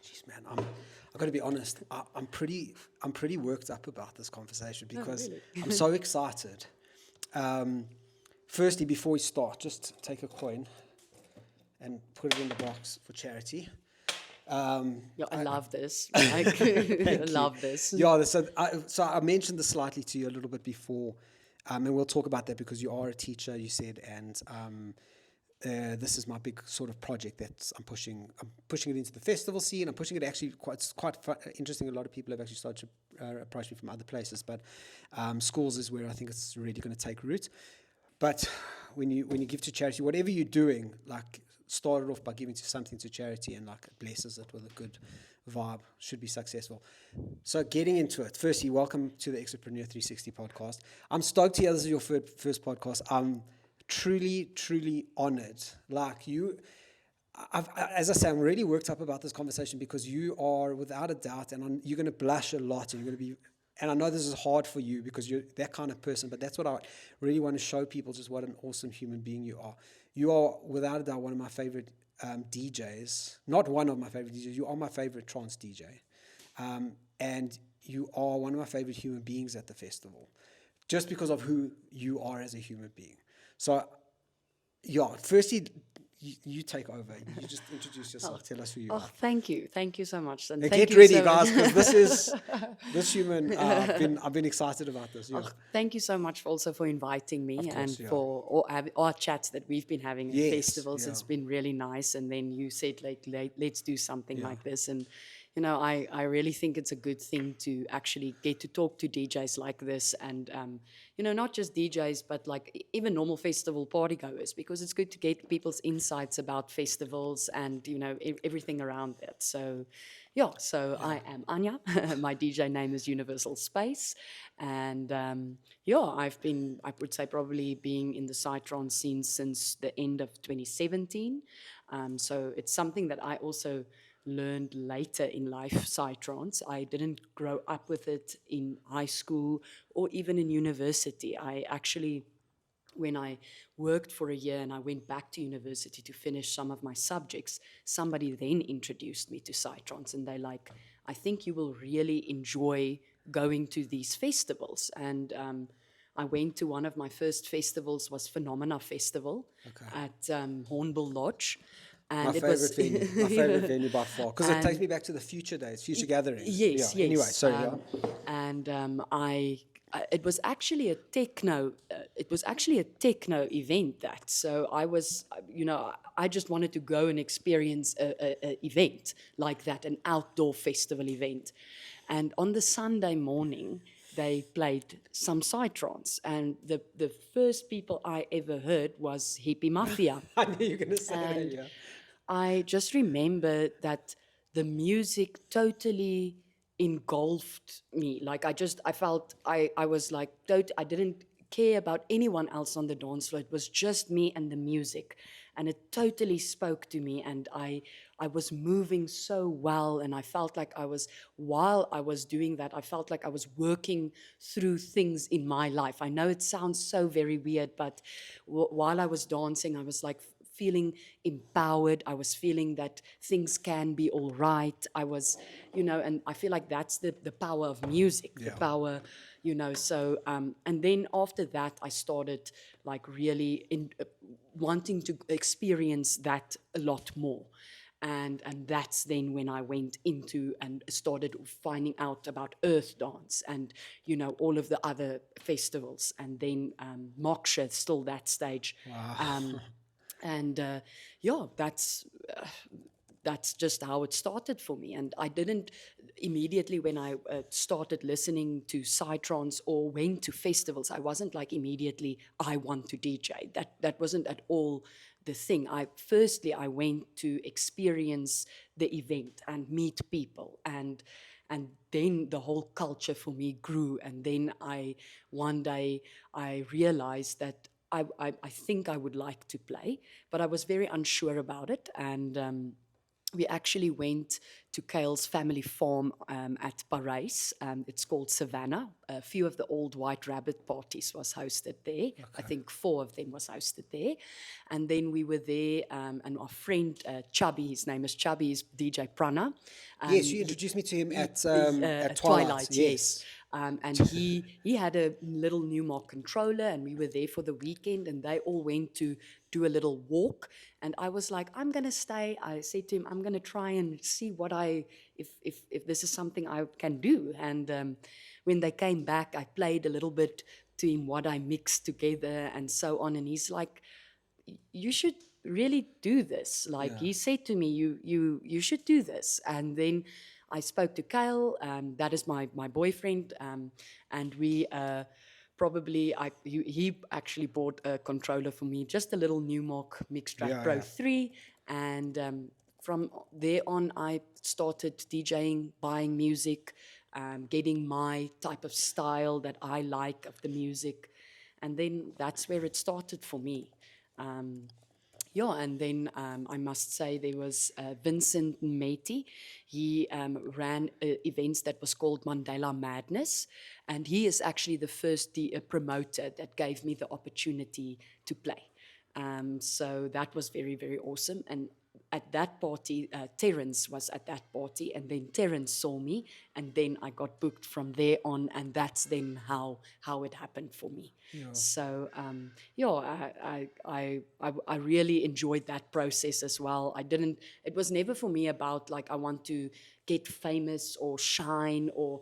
Jeez, man, I've got to be honest. I'm pretty worked up about this conversation because really? I'm so excited. Firstly, before we start, just take a coin and put it in the box for charity. Yeah, I love this. Like, I love this. Yeah, so I mentioned this slightly to you a little bit before, and we'll talk about that because you are a teacher, you said, and this is my big sort of project that I'm pushing. I'm pushing it into the festival scene. I'm pushing it actually quite interesting. A lot of people have actually started to approach me from other places, but schools is where I think it's really going to take root. But when you give to charity, whatever you're doing, like start it off by giving to something to charity, and like it blesses it with a good vibe, should be successful. So getting into it, firstly, welcome to the Extrapreneur 360 podcast. I'm stoked to hear this is your first podcast. I'm truly honored. Like you, as I say, I'm really worked up about this conversation because you are without a doubt, and you're going to blush a lot, and you're going to be, and I know this is hard for you because you're that kind of person, but that's what I really want to show people, just what an awesome human being you are. You are without a doubt one of my favorite DJs, not one of my favorite DJs, you are my favorite trance DJ. And you are one of my favorite human beings at the festival, just because of who you are as a human being. So, yeah, firstly, you take over. You just introduce yourself. Tell us who you are. Thank you so much. And get ready, guys, because this human. I've been excited about this. Yeah. Thank you so much also for inviting me, course, and yeah. for our chats that we've been having at Yes, festivals. yeah. It's been really nice. And then you said, like, let's do something like this. And I really think it's a good thing to actually get to talk to DJs like this, and not just DJs, but like even normal festival party goers, because it's good to get people's insights about festivals and everything around that. So I am Anya. My DJ name is Universal Space, and I've been, I would say, probably being in the psytrance scene since the end of 2017. So it's something that I also learned later in life, psytrance. I didn't grow up with it in high school or even in university. I actually, when I worked for a year and I went back to university to finish some of my subjects, somebody then introduced me to psytrance, and they're like, I think you will really enjoy going to these festivals. And I went to one of my first festivals, was Phenomena Festival at Hornbill Lodge. And my favorite venue by far, because it takes me back to the future days, future gatherings. Yes. Anyway, sorry. And it was actually a techno. It was actually a techno event. So I was, I just wanted to go and experience a event like that, an outdoor festival event. And on the Sunday morning, they played some psytrance, and the first people I ever heard was Hippie Mafia. I knew you were going to say that, yeah. I just remember that the music totally engulfed me. Like I felt I was like, I didn't care about anyone else on the dance floor. It was just me and the music. And it totally spoke to me, and I was moving so well, and I felt like while I was doing that, I felt like I was working through things in my life. I know it sounds so very weird, but while I was dancing, I was like feeling empowered. I was feeling that things can be all right. I was, and I feel like that's the power of music, the power, so, and then after that, I started like really wanting to experience that a lot more. And that's then when I went into and started finding out about Earthdance and, all of the other festivals. And then Moksha, still that stage. Wow. That's just how it started for me. And I didn't immediately, when I started listening to psytrance or went to festivals, I wasn't like immediately, I want to DJ. That wasn't at all the thing. I went to experience the event and meet people, and then the whole culture for me grew. And then one day I realized that I think I would like to play, but I was very unsure about it. And we actually went to Kale's family farm at Parys. It's called Savannah. A few of the old White Rabbit parties was hosted there. I think 4 of them was hosted there. And then we were there, and our friend Chubby, his name is Chubby, is DJ Prana. Yes, you introduced me to him at Twilight, yes. Yes. And he had a little Newmark controller, and we were there for the weekend, and they all went to do a little walk. And I was like, I'm going to stay. I said to him, I'm going to try and see if this is something I can do. And when they came back, I played a little bit to him what I mixed together and so on. And he's like, you should really do this. Like he said to me, you should do this. And then I spoke to Kale, that is my boyfriend, and we he actually bought a controller for me, just a little Newmark Mixtrack Pro 3, and from there on I started DJing, buying music, getting my type of style that I like of the music, and then that's where it started for me. And then I must say there was Vincent Meti. He ran events that was called Mandela Madness, and he is actually the first promoter that gave me the opportunity to play. So that was very, very awesome. And at that party, Terence was at that party, and then Terence saw me, and then I got booked from there on, and that's then how it happened for me. So I really enjoyed that process as well. It was never for me about like I want to get famous or shine, or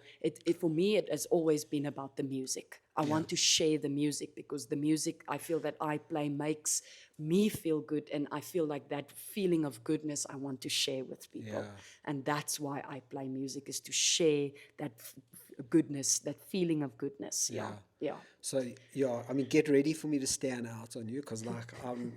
for me it has always been about the music. I want to share the music, because the music I feel that I play makes me feel good, and I feel like that feeling of goodness I want to share with people. And that's why I play music, is to share that goodness, that feeling of goodness. So I mean, get ready for me to stand out on you, because I'm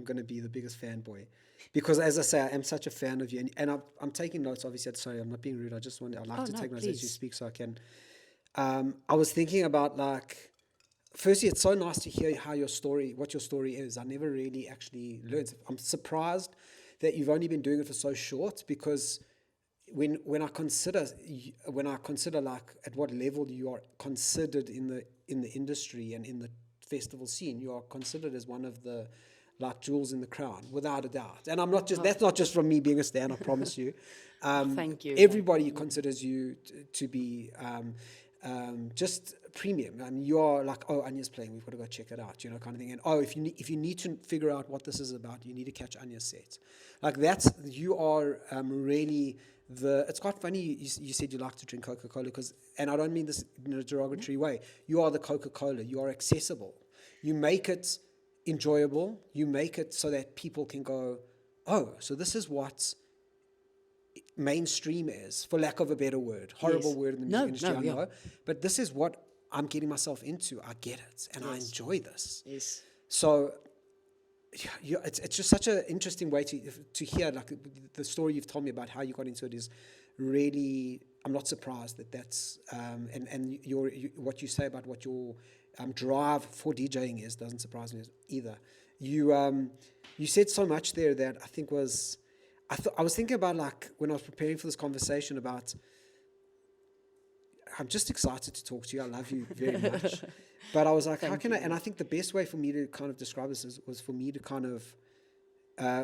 going to be the biggest fanboy, because as I say, I am such a fan of you, and I'm taking notes. Obviously, sorry, I'm not being rude. I'd like to take notes as you speak, so I can. I was thinking about firstly, it's so nice to hear what your story is. I never really actually learned. I'm surprised that you've only been doing it for so short, because when I consider like at what level you are considered in the industry and in the festival scene, you are considered as one of the like jewels in the crown, without a doubt. And that's not just from me being a stan, I promise you. Thank you. Everybody considers you to be just premium. I mean, you are like, oh, Anya's playing, we've got to go check it out, kind of thing. And oh, if you need to figure out what this is about, you need to catch Anya's set. Like you are really it's quite funny you said you like to drink Coca-Cola, and I don't mean this in a derogatory way. You are the Coca-Cola. You are accessible. You make it enjoyable. You make it so that people can go, oh, so this is what mainstream is, for lack of a better word. Horrible word in the music industry, I know. But this is what I'm getting myself into. I get it, and I enjoy this. Yes. So it's just such an interesting way to hear, like the story you've told me about how you got into it is really, I'm not surprised that's and what you say about what your drive for DJing is doesn't surprise me either. You said so much there that I think was, I was thinking about, like, when I was preparing for this conversation, about, I'm just excited to talk to you. I love you very much. But I was like, how can I? And I think the best way for me to kind of describe this was for me to kind of,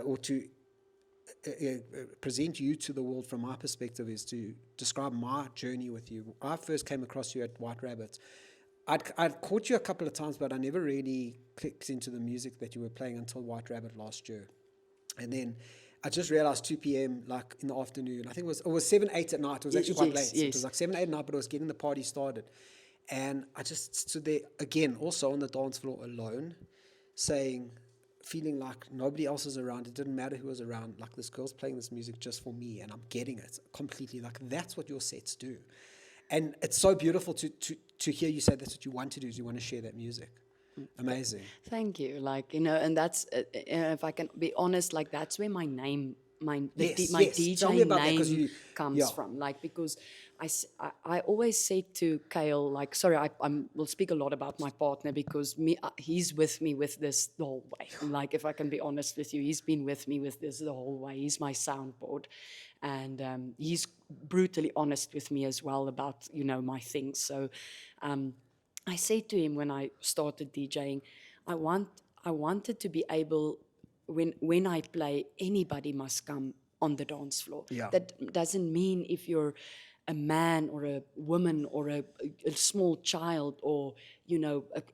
or to present you to the world from my perspective, is to describe my journey with you. I first came across you at White Rabbit. I'd caught you a couple of times, but I never really clicked into the music that you were playing until White Rabbit last year. And then I just realized 2 p.m. like in the afternoon. I think it was 7, 8 at night. It was actually quite late. Yes. It was like 7, 8 at night, but it was getting the party started. And I just stood there again, also on the dance floor alone, feeling like nobody else is around. It didn't matter who was around. Like, this girl's playing this music just for me, and I'm getting it completely. Like, that's what your sets do. And it's so beautiful to hear you say that's what you want to do, is you want to share that music. Amazing. Thank you. Like, and that's, if I can be honest, like, that's where my name my yes. Tell me DJ about that, 'cause name you, comes yeah, from. Like, because I always say to Kale, like, sorry, will speak a lot about my partner, because he's with me with this the whole way. Like, if I can be honest with you, he's been with me with this the whole way. He's my soundboard, and he's brutally honest with me as well about, my things. So I said to him when I started DJing, I wanted to be able, when I play, anybody must come on the dance floor. yeah, That doesn't mean if you're a man or a woman or a small child, or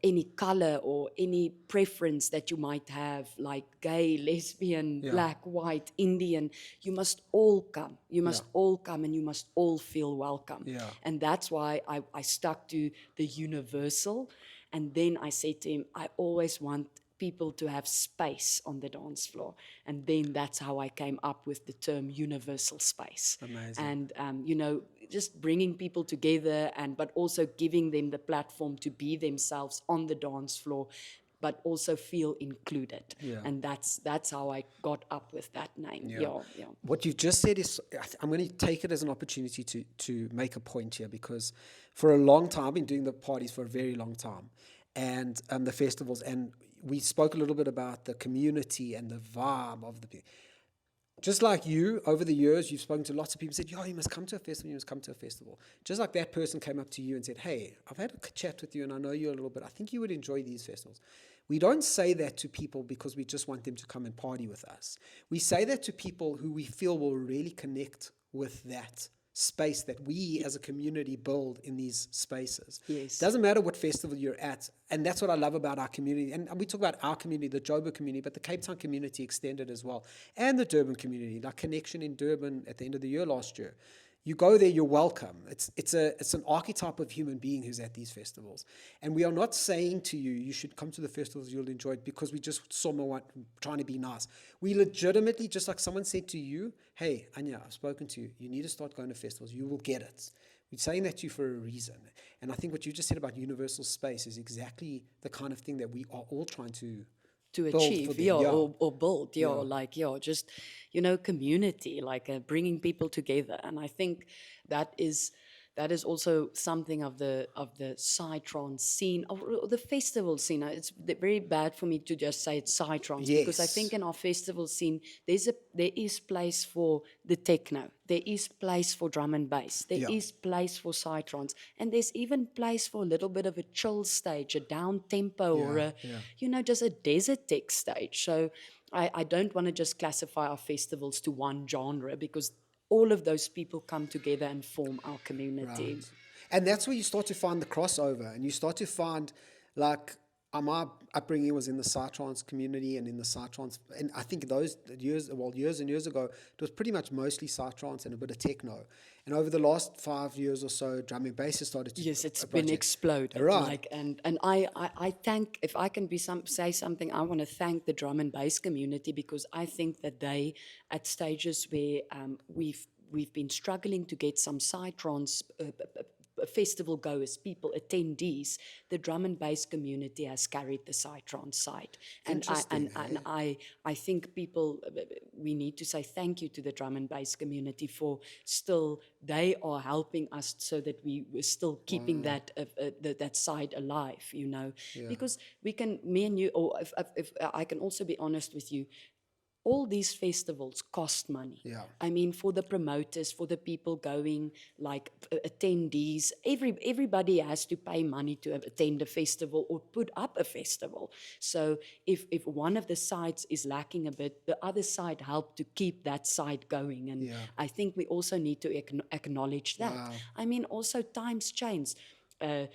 any color or any preference that you might have, like gay, lesbian, yeah, black, white, Indian. You must all come. You yeah, must all come, and you must all feel welcome. yeah, And that's why I stuck to the universal. And then I said to him, I always want people to have space on the dance floor. And then that's how I came up with the term universal space. amazing. And, just bringing people together, but also giving them the platform to be themselves on the dance floor, but also feel included. Yeah. And that's how I got up with that name. Yeah. Yeah, yeah. What you've just said is, I'm going to take it as an opportunity to make a point here, because for a long time, I've been doing the parties for a very long time, and the festivals, and we spoke a little bit about the community and the vibe of the people. Just like you, over the years, you've spoken to lots of people, said, yo, you must come to a festival, you must come to a festival. Just like that person came up to you and said, hey, I've had a chat with you and I know you a little bit. I think you would enjoy these festivals. We don't say that to people because we just want them to come and party with us. We say that to people who we feel will really connect with that space that we as a community build in these spaces. Yes. Doesn't matter what festival you're at. And that's what I love about our community. And we talk about our community, the Joburg community, but the Cape Town community extended as well. And the Durban community, like Connexion in Durban at the end of the year last year. You go there, you're welcome. It's an archetype of human being who's at these festivals. And we are not saying to you, you should come to the festivals, you'll enjoy it, because we just someone trying to be nice. We legitimately, just like someone said to you, hey, Anya, I've spoken to you. You need to start going to festivals. You will get it. We're saying that to you for a reason. And I think what you just said about universal space is exactly the kind of thing that we are all trying to achieve, them. or build, like, just, community, like bringing people together. And I think that is also something of the psytrance scene, or the festival scene. It's very bad for me to just say it's psytrance, because I think in our festival scene there is place for the techno, there is place for drum and bass, there is place for psytrance, and there's even place for a little bit of a chill stage, a down tempo, or a just a desert tech stage. So I don't want to just classify our festivals to one genre, because all of those people come together and form our community. Right. And that's where you start to find the crossover, and you start to find, like, my upbringing was in the psytrance community and in the psytrance, and I think those years and years ago, it was pretty much mostly psytrance and a bit of techno. And over the last 5 years or so, drum and bass has started to it's been exploded. Right. Like, and I thank, if I can say something, I want to thank the drum and bass community, because I think that they, at stages where we've been struggling to get some psytrance festival goers, people, attendees, the drum and bass community has carried the psytrance side. And I think people, we need to say thank you to the drum and bass community for still, they are helping us so that we were still keeping that side alive, because we can, me and you, or if I can also be honest with you, all these festivals cost money. Yeah. I mean, for the promoters, for the people going, like attendees, everybody has to pay money to attend a festival or put up a festival. So if one of the sides is lacking a bit, the other side help to keep that side going. And I think we also need to acknowledge that. Wow. I mean, also times change.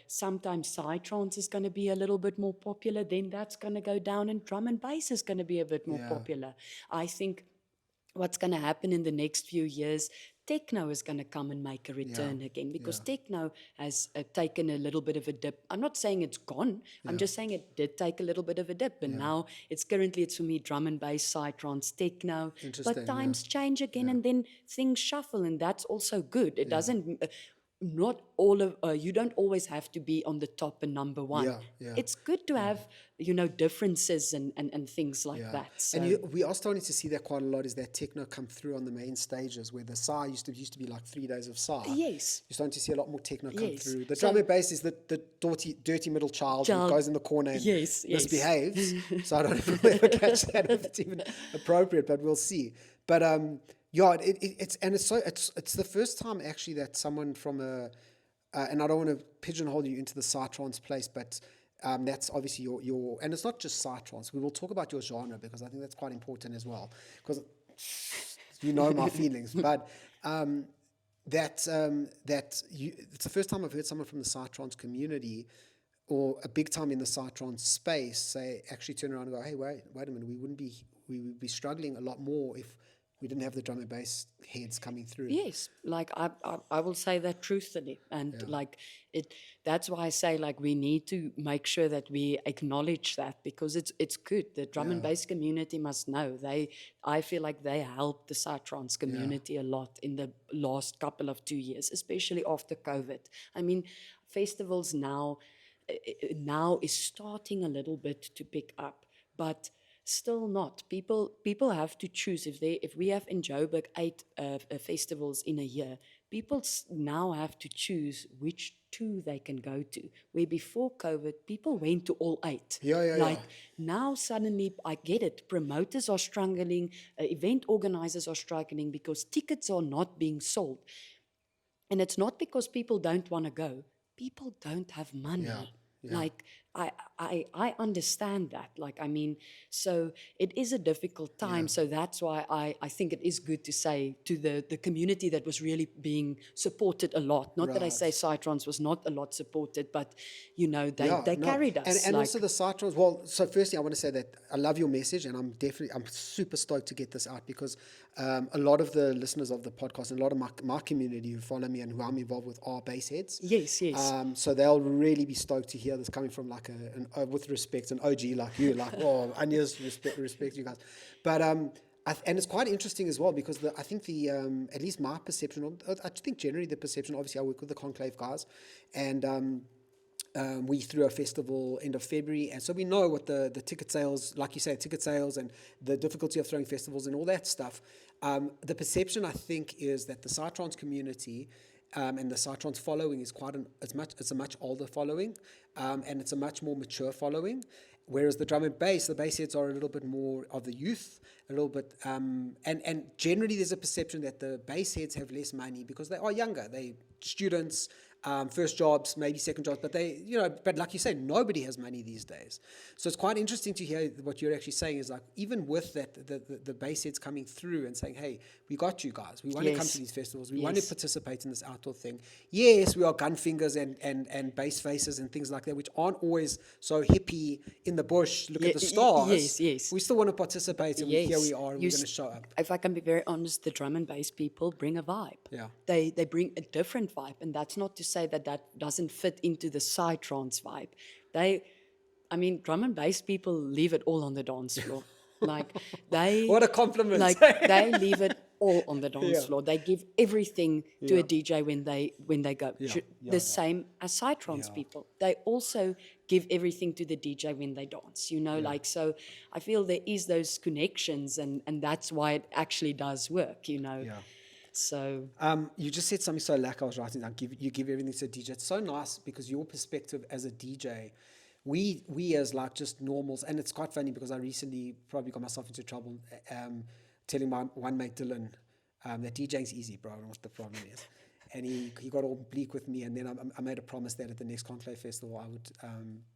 Sometimes psytrance is going to be a little bit more popular, then that's going to go down, and drum and bass is going to be a bit more popular. I think what's going to happen in the next few years, techno is going to come and make a return again, because techno has taken a little bit of a dip. I'm not saying it's gone. I'm just saying it did take a little bit of a dip, and now it's for me drum and bass, psytrance, techno. But times change again, and then things shuffle, and that's also good. It doesn't not all of you don't always have to be on the top and number one. Yeah. It's good to have, differences and things like that. So. And we are starting to see that quite a lot, is that techno come through on the main stages, where the Psy used to be like 3 days of Psy. Yes. You're starting to see a lot more techno come Yes. through. The drum and bass is the dirty middle child who goes in the corner and misbehaves. So I don't know if I catch that, if it's even appropriate, but we'll see. But it's the first time actually that someone from and I don't want to pigeonhole you into the psytrance place, but that's obviously your, and it's not just psytrance. We will talk about your genre, because I think that's quite important as well, because my feelings. But it's the first time I've heard someone from the psytrance community, or a big time in the psytrance space, say, actually turn around and go, hey, wait a minute, we would be struggling a lot more if we didn't have the drum and bass heads coming through. Yes, like I will say that truthfully, and that's why I say, like, we need to make sure that we acknowledge that, because it's good. The drum and bass community must know. I feel like they helped the psytrance community a lot in the last couple of 2 years, especially after COVID. I mean, festivals now is starting a little bit to pick up, but still not. People have to choose. If we have in Joburg 8 festivals in a year, people now have to choose which 2 they can go to. Where before COVID, people went to all 8. Now suddenly, I get it. Promoters are struggling. Event organizers are struggling because tickets are not being sold. And it's not because people don't want to go. People don't have money. Like, I understand that. Like, I mean, so it is a difficult time. So that's why I think it is good to say to the community that was really being supported a lot. Not that I say psytrance was not a lot supported, but, they carried us. And also the psytrance, well, so firstly, I want to say that I love your message, and I'm super stoked to get this out, because a lot of the listeners of the podcast and a lot of my community who follow me and who I'm involved with are bass heads. Yes. So they'll really be stoked to hear this coming from like with respect, an OG like you, like, Anya's respect you guys. But and it's quite interesting as well, because I think at least my perception, I think generally the perception, obviously I work with the Konklave guys, and we threw a festival end of February, and so we know what the ticket sales, like you say, ticket sales and the difficulty of throwing festivals and all that stuff. The perception, I think, is that the psytrance community and the psytrance following is it's a much older following, and it's a much more mature following. Whereas the drum and bass, the bass heads are a little bit more of the youth, a little bit, and generally there's a perception that the bass heads have less money because they are younger, they students, first jobs, maybe second jobs, but but like you say, nobody has money these days. So it's quite interesting to hear what you're actually saying is, like, even with that, the bass heads coming through and saying, hey, we got you guys. We want to come to these festivals. We want to participate in this outdoor thing. Yes, we are gun fingers and bass faces and things like that, which aren't always so hippie in the bush, look at the stars. Yes. We still want to participate, and here we are, and we're going to show up. If I can be very honest, the drum and bass people bring a vibe. Yeah. They bring a different vibe, and that's not to say that doesn't fit into the psytrance vibe. Drum and bass people leave it all on the dance floor. What a compliment. They leave it all on the dance floor. They give everything to a DJ when they go. The same as psytrance people. They also give everything to the DJ when they dance. So I feel there is those connections, and that's why it actually does work. So you just said something so I was writing down. You give everything to a DJ. It's so nice because your perspective as a DJ, we as like just normals, and it's quite funny because I recently probably got myself into trouble telling my one mate Dylan that DJing's easy, bro. I don't know what the problem is. And he got all bleak with me, and then I made a promise that at the next Konklave festival I would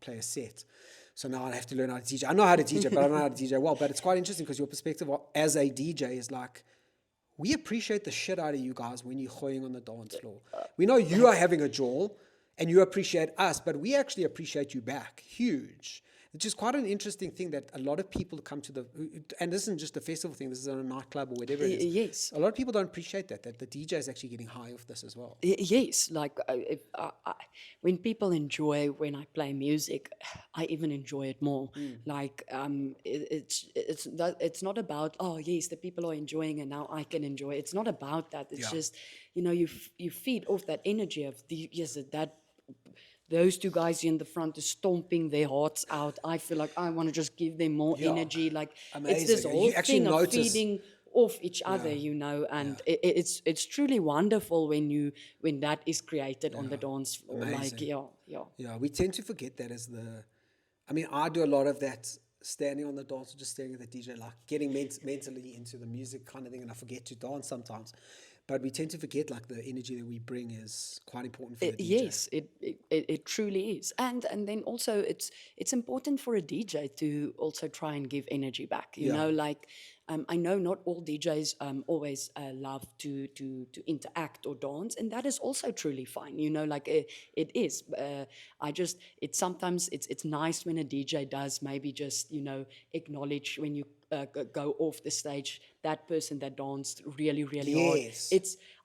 play a set. So now I have to learn how to DJ. I know how to DJ, but I don't know how to DJ well. But it's quite interesting because your perspective as a DJ is like, we appreciate the shit out of you guys when you're hoying on the dance floor. We know you are having a jaw and you appreciate us, but we actually appreciate you back. Huge. which is quite an interesting thing that a lot of people come to and this isn't just a festival thing, this is on a nightclub or whatever it is. Yes. A lot of people don't appreciate that the DJ is actually getting high off this as well. Yes, like when people enjoy when I play music, I even enjoy it more. Like it's not about, oh yes, the people are enjoying and now I can enjoy it. It's not about that. It's just, you feed off that energy of those two guys in the front are stomping their hearts out. I feel like I want to just give them more energy. Like Amazing. it's this whole thing of notice. feeding off each other, and it's truly wonderful when that is created on the dance floor. Amazing. Like Yeah, we tend to forget that I do a lot of that, standing on the dance, just staring at the DJ, like getting mentally into the music kind of thing, and I forget to dance sometimes. But we tend to forget like the energy that we bring is quite important for the DJ. Yes, it truly is, and then also it's important for a DJ to also try and give energy back. You know, like I know not all DJs always love to interact or dance, and that is also truly fine. You know, like it is. Sometimes it's nice when a DJ does maybe just acknowledge when you go off the stage that person that danced really hard.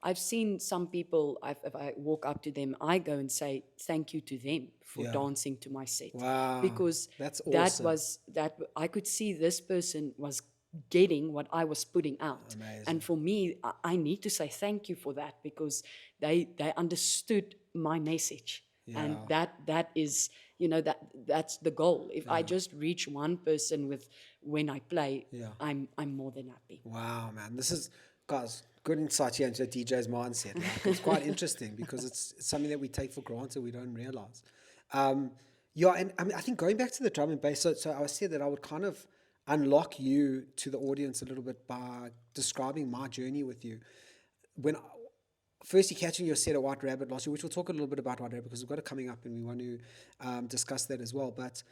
I've seen some people, if I walk up to them, I go and say thank you to them for dancing to my set. Wow, because that's awesome. that I could see this person was getting what I was putting out. Amazing. And for me, I need to say thank you for that, because they understood my message. And that is, that's the goal. If I just reach one person when I play, I'm more than happy. Wow, man, this is, guys, good insight here into a DJ's mindset. Like, it's quite interesting because it's something that we take for granted, we don't realize. And I mean, I think going back to the drum and bass, so I said that I would kind of unlock you to the audience a little bit by describing my journey with you. When firstly catching your set at White Rabbit last year, which we'll talk a little bit about White Rabbit because we've got it coming up and we want to discuss that as well. But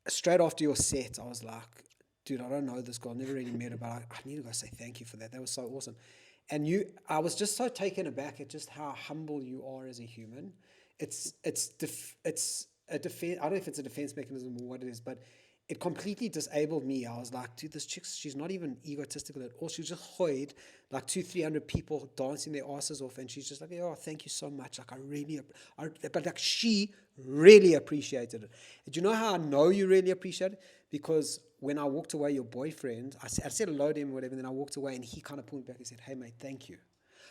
straight after your set, I was like, dude, I don't know this girl, never really met her, but I need to go say thank you for that. That was so awesome. And I was just so taken aback at just how humble you are as a human. It's a defense. I don't know if it's a defense mechanism or what it is, but it completely disabled me. I was like, dude, this chick, she's not even egotistical at all. She was just hoid like 200-300 people dancing their asses off, and she's just like, oh, thank you so much. Like, but like, she really appreciated it. And you know how I know you really appreciate it? Because when I walked away, your boyfriend, I said hello to him or whatever, and then I walked away, and he kind of pulled me back and said, hey, mate, thank you.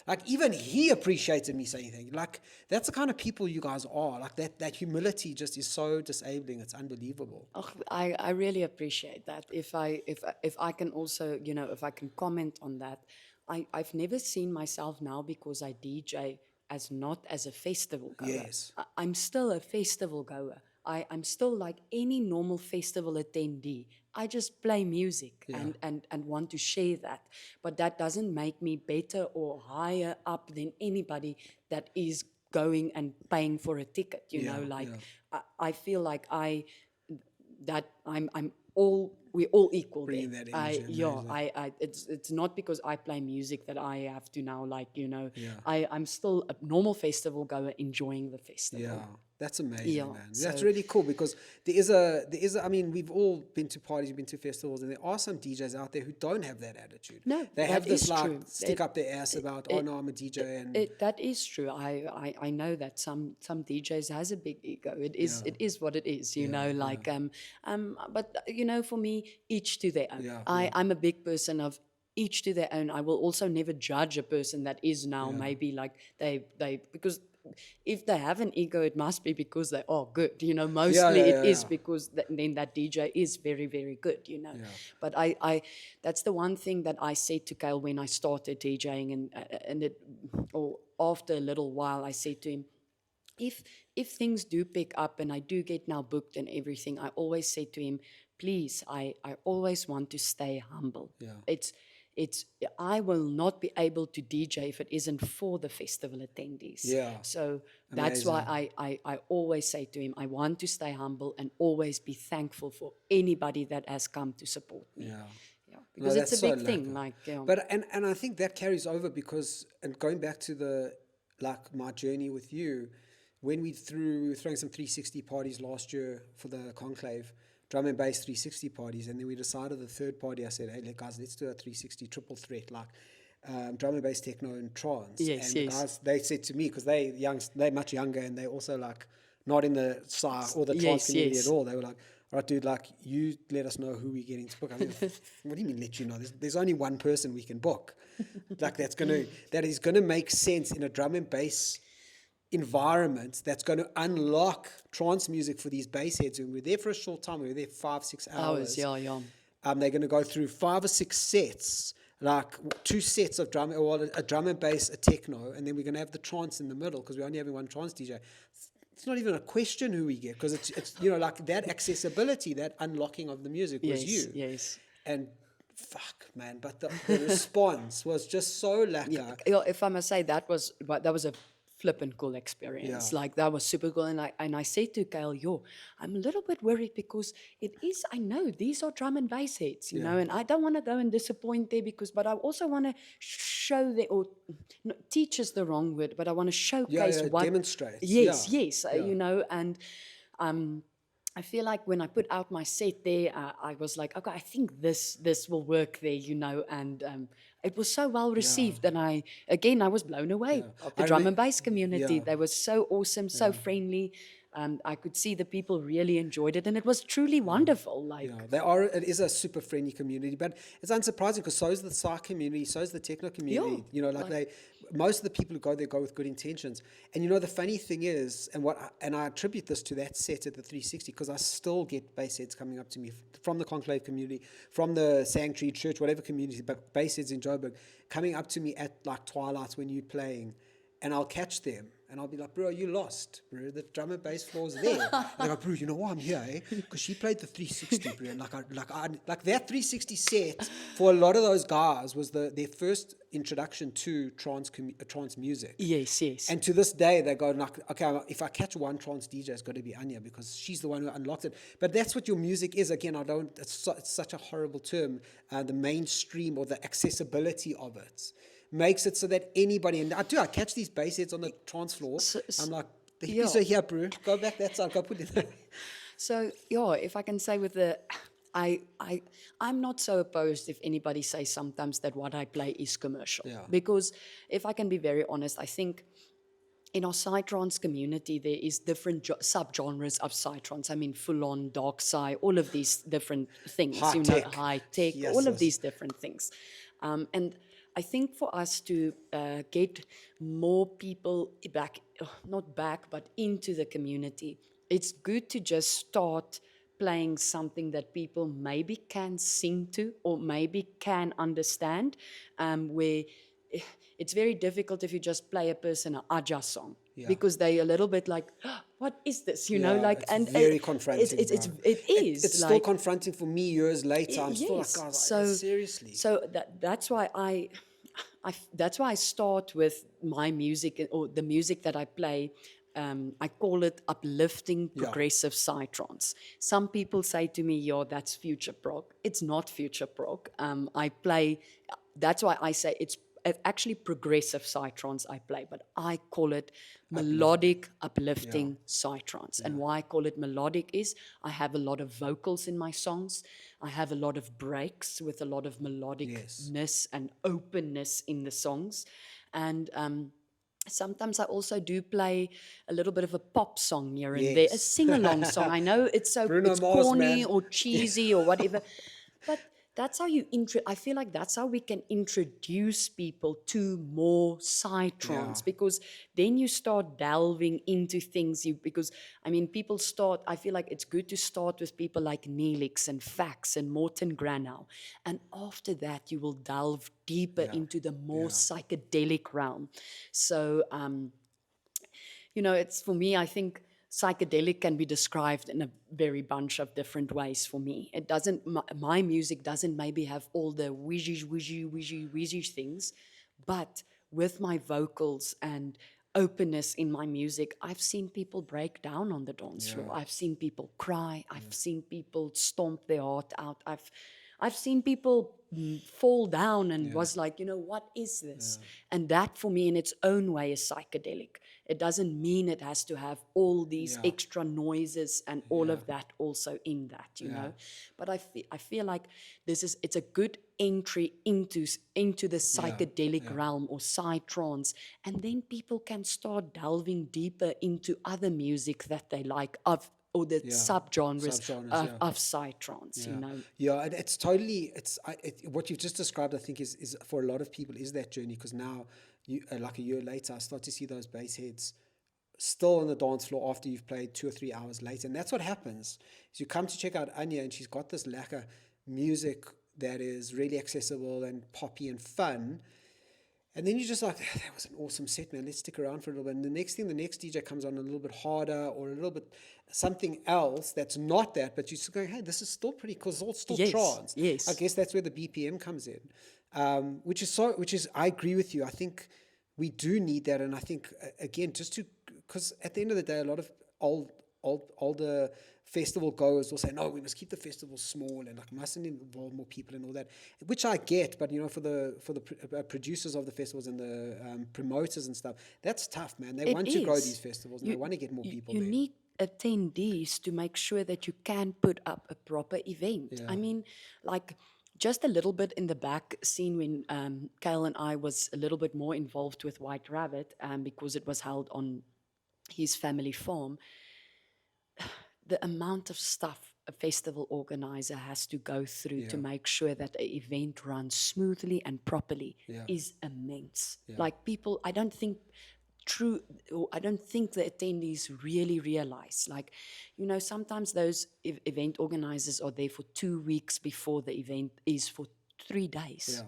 Like, even he appreciated me saying thank you. Like, that's the kind of people you guys are. Like, that humility just is so disabling. It's unbelievable. Oh, I really appreciate that. If I can also, if I can comment on that, I've never seen myself now, because I DJ, as not as a festival goer. Yes. I'm still a festival goer. I'm still like any normal festival attendee. I just play music and want to share that. But that doesn't make me better or higher up than anybody that is going and paying for a ticket. I feel like we're all equal Bringing there. that energy, It's not because I play music that I have to now, I'm still a normal festival goer enjoying the festival. Yeah, that's amazing, man. That's really cool, because there is a, I mean, we've all been to parties, we've been to festivals, and there are some DJs out there who don't have that attitude. No, they have this true. Stick up their ass about, oh no, I'm a DJ. And that is true. I know that some DJs has a big ego. It is what it is, but for me, each to their own. I'm a big person of each to their own. I will also never judge a person that is now maybe like they because if they have an ego, it must be because they are good. Mostly it is because then that DJ is very, very good. But I that's the one thing that I said to Kyle when I started DJing, or after a little while, I said to him, if things do pick up and I do get now booked and everything, I always say to him, please, I always want to stay humble. Yeah. I will not be able to DJ if it isn't for the festival attendees. Yeah. So that's why I always say to him, I want to stay humble and always be thankful for anybody that has come to support me. Yeah. Because it's a big thing. But and I think that carries over, because, and going back to my journey with you, when we were throwing some 360 parties last year for the Konklave, drum and bass 360 parties, and then we decided the third party, I said, hey guys, let's do a 360 triple threat, like drum and bass, techno, and trance. Yes, and the guys, they said to me, because they're much younger, and they're also like not in the psy or the trance community at all. They were like, all right, dude, like, you let us know who we're getting to book. I mean, what do you mean let you know? There's only one person we can book. Like, that is gonna make sense in a drum and bass environment, that's going to unlock trance music for these bass heads. And we're there for a short time. We were there 5-6 hours. Yeah. They're going to go through 5 or 6 sets, like 2 sets of drum, or a drum and bass, a techno, and then we're going to have the trance in the middle, because we're only having one trance DJ. It's not even a question who we get, because it's like that accessibility, that unlocking of the music was you. Yes. And fuck, man, but the response was just so lacquer. Yeah, if I must say, that was a flippant cool experience. Yeah. Like, that was super cool. And I said to Kyle, I'm a little bit worried, because I know these are drum and bass heads, you know, and I don't want to go and disappoint there, but I also want to show teach is the wrong word, but I want to showcase demonstrate. Yes, you know, and I feel like when I put out my set there, I was like, okay, I think this will work there, you know, and it was so well received, and I was blown away. The drum and bass community, they were so awesome, so friendly. I could see the people really enjoyed it, and it was truly wonderful. Like, it is a super friendly community, but it's unsurprising, because so is the psych community, so is the techno community. You know, most of the people who go there go with good intentions. And you know, the funny thing is, and I attribute this to that set at the 360, because I still get bass heads coming up to me from the Konklave community, from the Sanctuary Church, whatever community, but bass heads in Joburg, coming up to me at like Twilight when you're playing, and I'll catch them. And I'll be like, bro, you lost, bro. The drum and bass floor's there. And I go, bro, you know why I'm here, eh? Because she played the 360, bro. And like that 360 set for a lot of those guys was their first introduction to trance music. Yes. And to this day, they go, like, okay, if I catch one trance DJ, it's got to be Anya, because she's the one who unlocked it. But that's what your music is. Again, it's such a horrible term. The mainstream, or the accessibility of it, makes it so that anybody, and I catch these bass heads on the trance floor. I'm like, the hippies are here, bro. Go back that side, go put it there. So, if I can say I'm not so opposed if anybody says sometimes that what I play is commercial. Yeah. Because if I can be very honest, I think in our psytrance community, there is different subgenres of psytrance. I mean, full-on, dark psy, all of these different things. High tech, all of these different things. And I think for us to get more people but into the community, it's good to just start playing something that people maybe can sing to, or maybe can understand, where it's very difficult if you just play a person an Aja song, because they're a little bit like, what is this? You know, like, it's and very confronting. It's still confronting for me years later. I'm still like, God, seriously. So that's why that's why I start with my music, or the music that I play. I call it uplifting progressive psytrance. Some people say to me, that's future prog. It's not future prog. That's why I say it's actually progressive psytrance I play, but I call it melodic, uplifting psytrance. And why I call it melodic is I have a lot of vocals in my songs. I have a lot of breaks with a lot of melodicness and openness in the songs. And sometimes I also do play a little bit of a pop song here and there, a sing-along song. I know it's corny or cheesy or whatever, but that's how I feel like that's how we can introduce people to more psytrance, because then you start delving into things. Because people start. I feel like it's good to start with people like Neelix and Fax and Morten Granau, and after that you will delve deeper into the more psychedelic realm. So, it's for me. I think psychedelic can be described in a very bunch of different ways for me. It doesn't, my music doesn't maybe have all the wheezy things, but with my vocals and openness in my music, I've seen people break down on the dance floor. I've seen people cry. I've seen people stomp their heart out. I've seen people fall down and was like, what is this? And that for me in its own way is psychedelic. It doesn't mean it has to have all these extra noises and all of that also in that, you know. But I feel like it's a good entry into the psychedelic realm or psytrance, and then people can start delving deeper into other music that they like or the subgenres of psytrance, you know. Yeah, and it's totally, what you've just described, I think, is for a lot of people, is that journey, because now, like a year later, I start to see those bass heads still on the dance floor after you've played 2 or 3 hours later. And that's what happens, is you come to check out Anya, and she's got this lacquer music that is really accessible and poppy and fun. And then you're just like, that was an awesome set, man. Let's stick around for a little bit. And the next DJ comes on a little bit harder, or a little bit something else that's not that, but you're just going, hey, this is still pretty cool. It's all still trance. Yes. I guess that's where the BPM comes in, which is, I agree with you. I think we do need that. And I think, again, because at the end of the day, a lot of older festival goers will say, no, we must keep the festival small and like mustn't involve more people and all that, which I get. But for the producers of the festivals and the promoters and stuff, that's tough, man. They want to grow these festivals, and they want to get more people there. You need attendees to make sure that you can put up a proper event. I mean, like, just a little bit in the back scene when Kyle and I was a little bit more involved with White Rabbit, because it was held on his family farm. The amount of stuff a festival organizer has to go through to make sure that an event runs smoothly and properly is immense. Like, people, I don't think the attendees really realize. Like, sometimes those event organizers are there for 2 weeks before the event is for 3 days,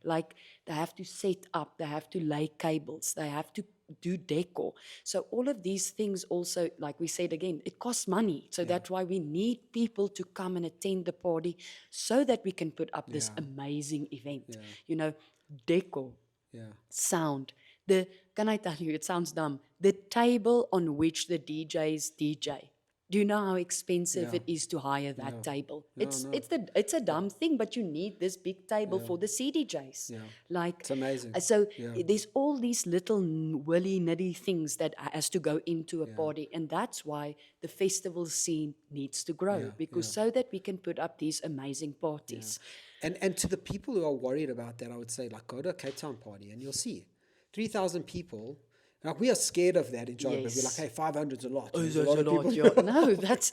like they have to set up, they have to lay cables, they have to do decor. So all of these things also, like we said again, it costs money. So that's why we need people to come and attend the party so that we can put up this amazing event. Decor, sound. Can I tell you, it sounds dumb, the table on which the DJs DJ. Do you know how expensive it is to hire that table? It's a dumb thing, but you need this big table for the CDJs. Like, it's amazing. So there's all these little willy-nilly things that has to go into a party, and that's why the festival scene needs to grow, because so that we can put up these amazing parties. And to the people who are worried about that, I would say, like, go to a Cape Town party and you'll see 3,000 people. Like, we are scared of that in Johannesburg. We're like, hey, 500 is a lot. There's a lot. No, that's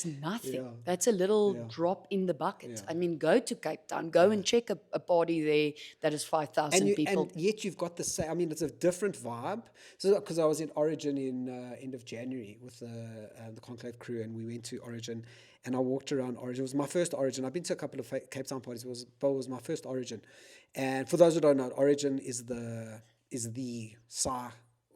nothing. That's a little drop in the bucket. I mean, go to Cape Town. Go and check a party there that is 5,000 people. And yet you've got the same. I mean, it's a different vibe. So, because I was in Origin in end of January with the Konklave crew, and we went to Origin, and I walked around Origin. It was my first Origin. I've been to a couple of Cape Town parties, but it was my first Origin. And for those who don't know, Origin is the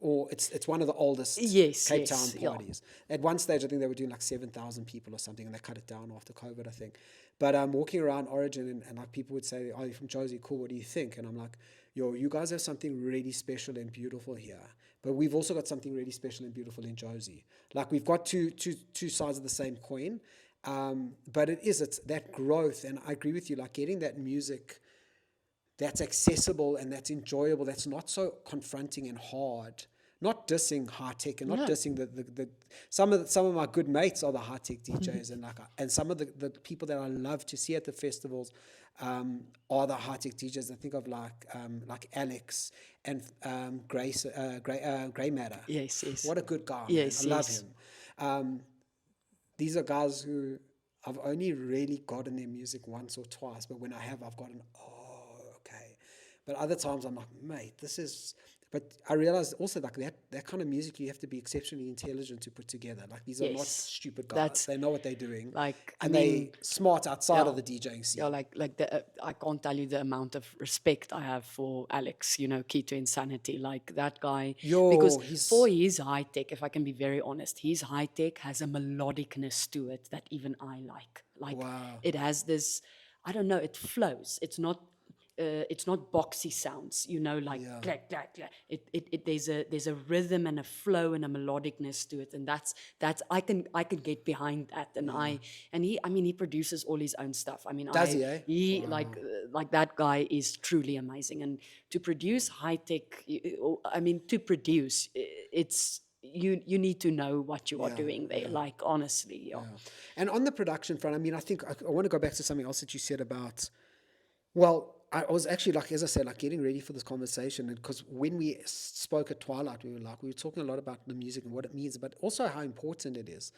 or it's one of the oldest Cape Town parties. At one stage, I think they were doing like 7,000 people or something, and they cut it down after COVID, I think. But I'm walking around Origin, and like, people would say, "Oh, you're from Josie, cool, what do you think?" And I'm like, "Yo, you guys have something really special and beautiful here, but we've also got something really special and beautiful in Josie. Like, we've got two sides of the same coin, but it's that growth." And I agree with you, like, getting that music that's accessible and that's enjoyable, that's not so confronting and hard. Not dissing high tech and not dissing the some of my good mates are the high tech DJs, and some of the people that I love to see at the festivals are the high tech DJs. I think of like Alex and Grey Matter. Yes. What a good guy. Yes, I love him. These are guys who I've only really gotten their music once or twice, but when I have, I've gotten, okay. But other times I'm like, mate, this is. But I realized also, like, that kind of music, you have to be exceptionally intelligent to put together. Like, these are not stupid guys. They know what they're doing. Like, and they're smart outside of the DJing scene. Yeah, I can't tell you the amount of respect I have for Alex, Key to Insanity. Like, that guy. Because for his high tech, if I can be very honest, his high tech has a melodicness to it that even I like. Like, it has this, I don't know, it flows. It's not it's not boxy sounds, you know, like clack, clack, clack. There's a rhythm and a flow and a melodicness to it, and that's I can get behind that. And he produces all his own stuff. I mean, Does he? Eh? he like that guy is truly amazing. And to produce high tech, to produce, it's you need to know what you are doing there. Like honestly, And on the production front, I mean, I think I want to go back to something else that you said about. Well, I was actually, like, as I said, like getting ready for this conversation, and because when we spoke at Twilight, we were talking a lot about the music and what it means, but also how important it is.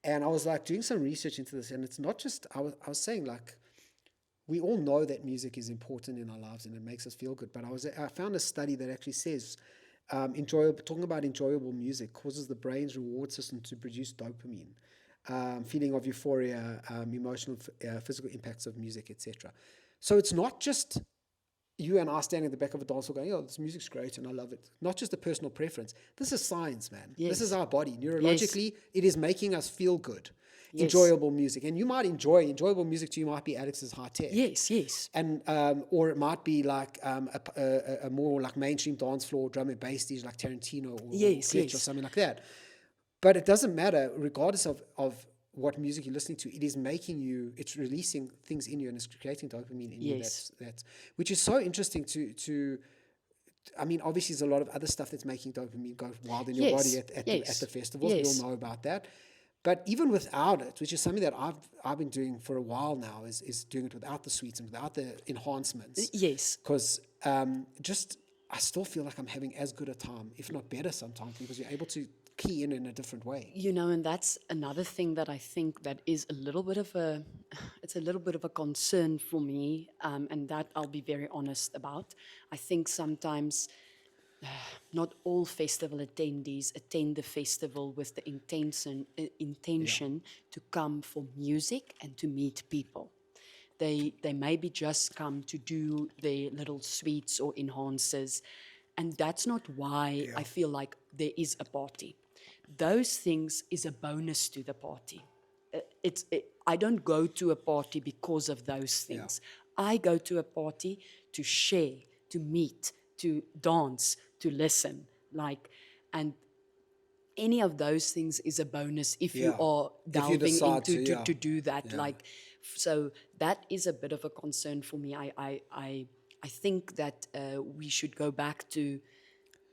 And I was like doing some research into this, and it's not just, I was saying, like, we all know that music is important in our lives and it makes us feel good. But I found a study that actually says talking about enjoyable music causes the brain's reward system to produce dopamine, feeling of euphoria, emotional, physical impacts of music, etc. So it's not just you and I standing at the back of a dance hall going, "Oh, this music's great and I love it." Not just a personal preference. This is science, man. Yes. This is our body. Neurologically, it is making us feel good. Yes. Enjoyable music. And you might enjoyable music to you might be Alex's High Tech. Yes. And or it might be like a more like mainstream dance floor drum and bass stage like Tarantino or Glitch or something like that. But it doesn't matter, regardless of what music you're listening to, it is making you, it's releasing things in you and it's creating dopamine in you. That's which is so interesting to I mean, obviously there's a lot of other stuff that's making dopamine go wild in your body at the festivals. We all know about that. But even without it, which is something that I've been doing for a while now, is doing it without the sweets and without the enhancements. Yes. Because I still feel like I'm having as good a time, if not better sometimes, because you're able to key in a different way. You know, and that's another thing that I think that is a little bit of a concern for me, and that I'll be very honest about. I think sometimes not all festival attendees attend the festival with the intention to come for music and to meet people. They maybe just come to do their little sweets or enhancers, and that's not why I feel like there is a party. Those things is a bonus to the party. I don't go to a party because of those things. I go to a party to share, to meet, to dance, to listen, and any of those things is a bonus if you are delving into to do that. So that is a bit of a concern for me. I think that we should go back to,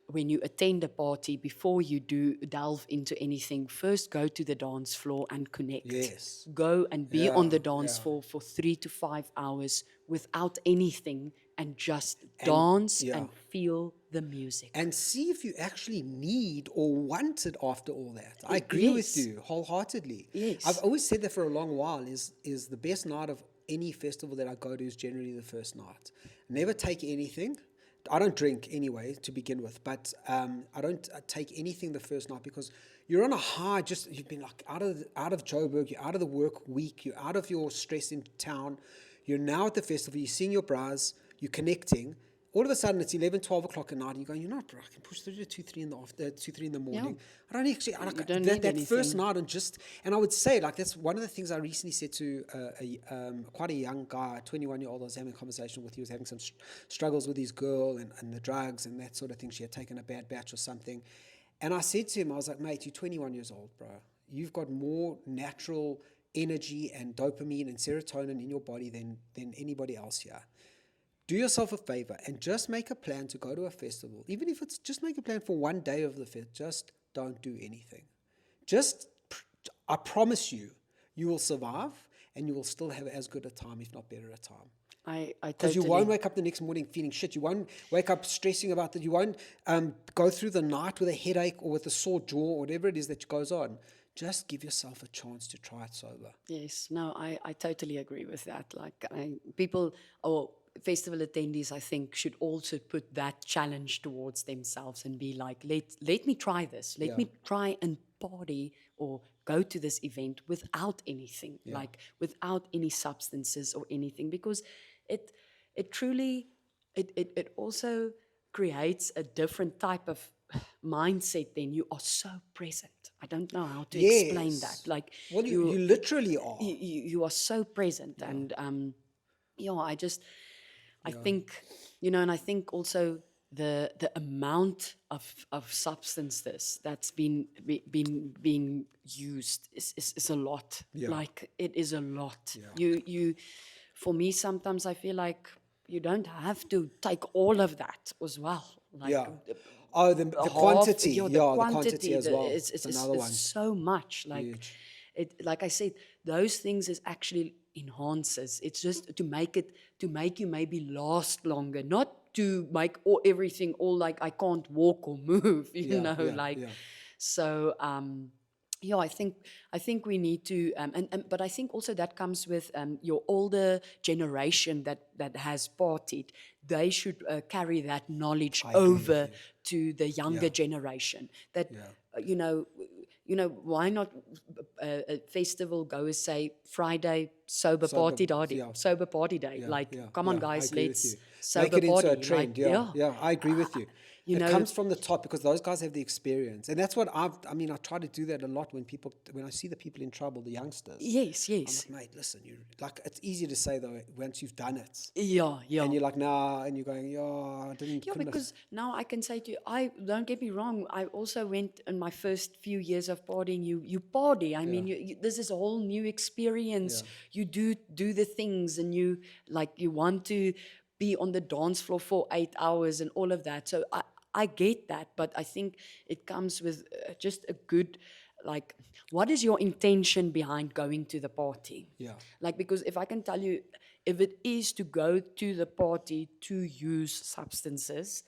when you attend a party, before you delve into anything, first go to the dance floor and connect. Yes. Go and be on the dance floor for 3 to 5 hours without anything and just dance and feel the music. And see if you actually need or want it after all that. I agree with you wholeheartedly. Yes. I've always said that for a long while is the best night of any festival that I go to is generally the first night. Never take anything. I don't drink anyway to begin with, but I don't take anything the first night because you're on a high. You've been like out of Joburg, you're out of the work week, you're out of your stress in town. You're now at the festival. You're seeing your bras. You're connecting. All of a sudden, it's 11, 12 o'clock at night, and you're going, bro, I can push through to 2, 3 in the morning. I don't actually, that first night, and I would say, like, that's one of the things I recently said to quite a young guy, a 21-year-old I was having a conversation with. He was having some struggles with his girl and the drugs and that sort of thing. She had taken a bad batch or something. And I said to him, I was like, mate, you're 21 years old, bro. You've got more natural energy and dopamine and serotonin in your body than anybody else here. Do yourself a favor and just make a plan to go to a festival. Even if it's just make a plan for one day of the fest, just don't do anything. I promise you, you will survive and you will still have as good a time, if not better a time. Because you won't wake up the next morning feeling shit. You won't wake up stressing about that. You won't go through the night with a headache or with a sore jaw or whatever it is that goes on. Just give yourself a chance to try it sober. Yes, no, I totally agree with that. Festival attendees, I think, should also put that challenge towards themselves and be like, let me try this. Let me try and party or go to this event without anything, without any substances or anything, because it truly, it also creates a different type of mindset. Then you are so present. I don't know how to explain that. Like, you literally are. You are so present, and I think, and I think also the amount of substances that's being used is a lot. Yeah. Like, it is a lot. Yeah. For me, sometimes I feel like you don't have to take all of that as well. Like, Yeah. Oh, the half, quantity. the Yeah, the quantity quantity as well. it's Another one. so much. Like, Huge. like I said, those things is actually enhances. It's just to make you maybe last longer, not to make everything all like I can't walk or move, So yeah, I think we need to, but I think also that comes with your older generation that has partied. They should carry that knowledge I agree with over you. to the younger generation. That why not a festival goers say Friday sober party day, sober party day? Come on, guys, let's sober make it party. into a trend. I agree with you. It comes from the top because those guys have the experience, and that's what I try to do that a lot when I see the people in trouble, the youngsters. Yes. I'm like, mate, listen, it's easy to say though once you've done it. Yeah. And you're like, nah, and you're going, I didn't. Yeah, because now I can say to you, I don't get me wrong. I also went in my first few years of partying. You party. I mean, this is a whole new experience. You do the things, and you want to be on the dance floor for 8 hours and all of that. So I get that, but I think it comes with just a good, what is your intention behind going to the party? Yeah. Because if I can tell you, if it is to go to the party to use substances,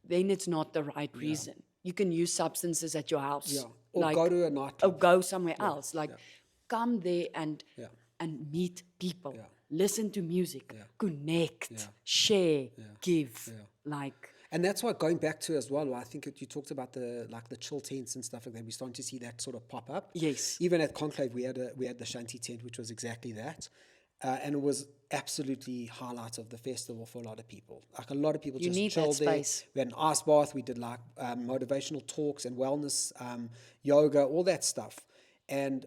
then it's not the right reason. You can use substances at your house. Yeah. Or go to a nightclub. Or go somewhere else. Come there and meet people. Yeah. Listen to music. Connect. Share. Give. And that's what, going back to as well, I think you talked about the chill tents and stuff like that. We're starting to see that sort of pop up. Yes. Even at Konklave, we had the shanty tent, which was exactly that. And it was absolutely highlight of the festival for a lot of people. Like, a lot of people just chilled there. Space. We had an ice bath. We did motivational talks and wellness, yoga, all that stuff. And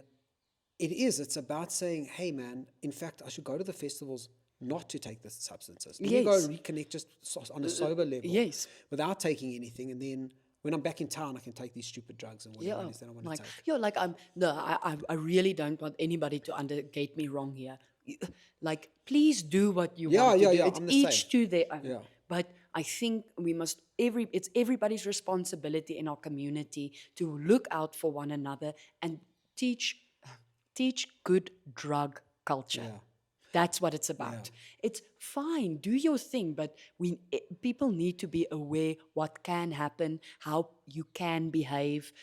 it's about saying, hey man, in fact, I should go to the festivals not to take the substances. Let me go reconnect just on a sober level, without taking anything, and then when I'm back in town, I can take these stupid drugs and whatever it is that I want to take. I really don't want anybody to get me wrong here. Please do what you want to do. It's each to their own. Yeah. But I think we must it's everybody's responsibility in our community to look out for one another and teach good drug culture. Yeah. That's what it's about. It's fine, do your thing, but people need to be aware what can happen, how you can behave.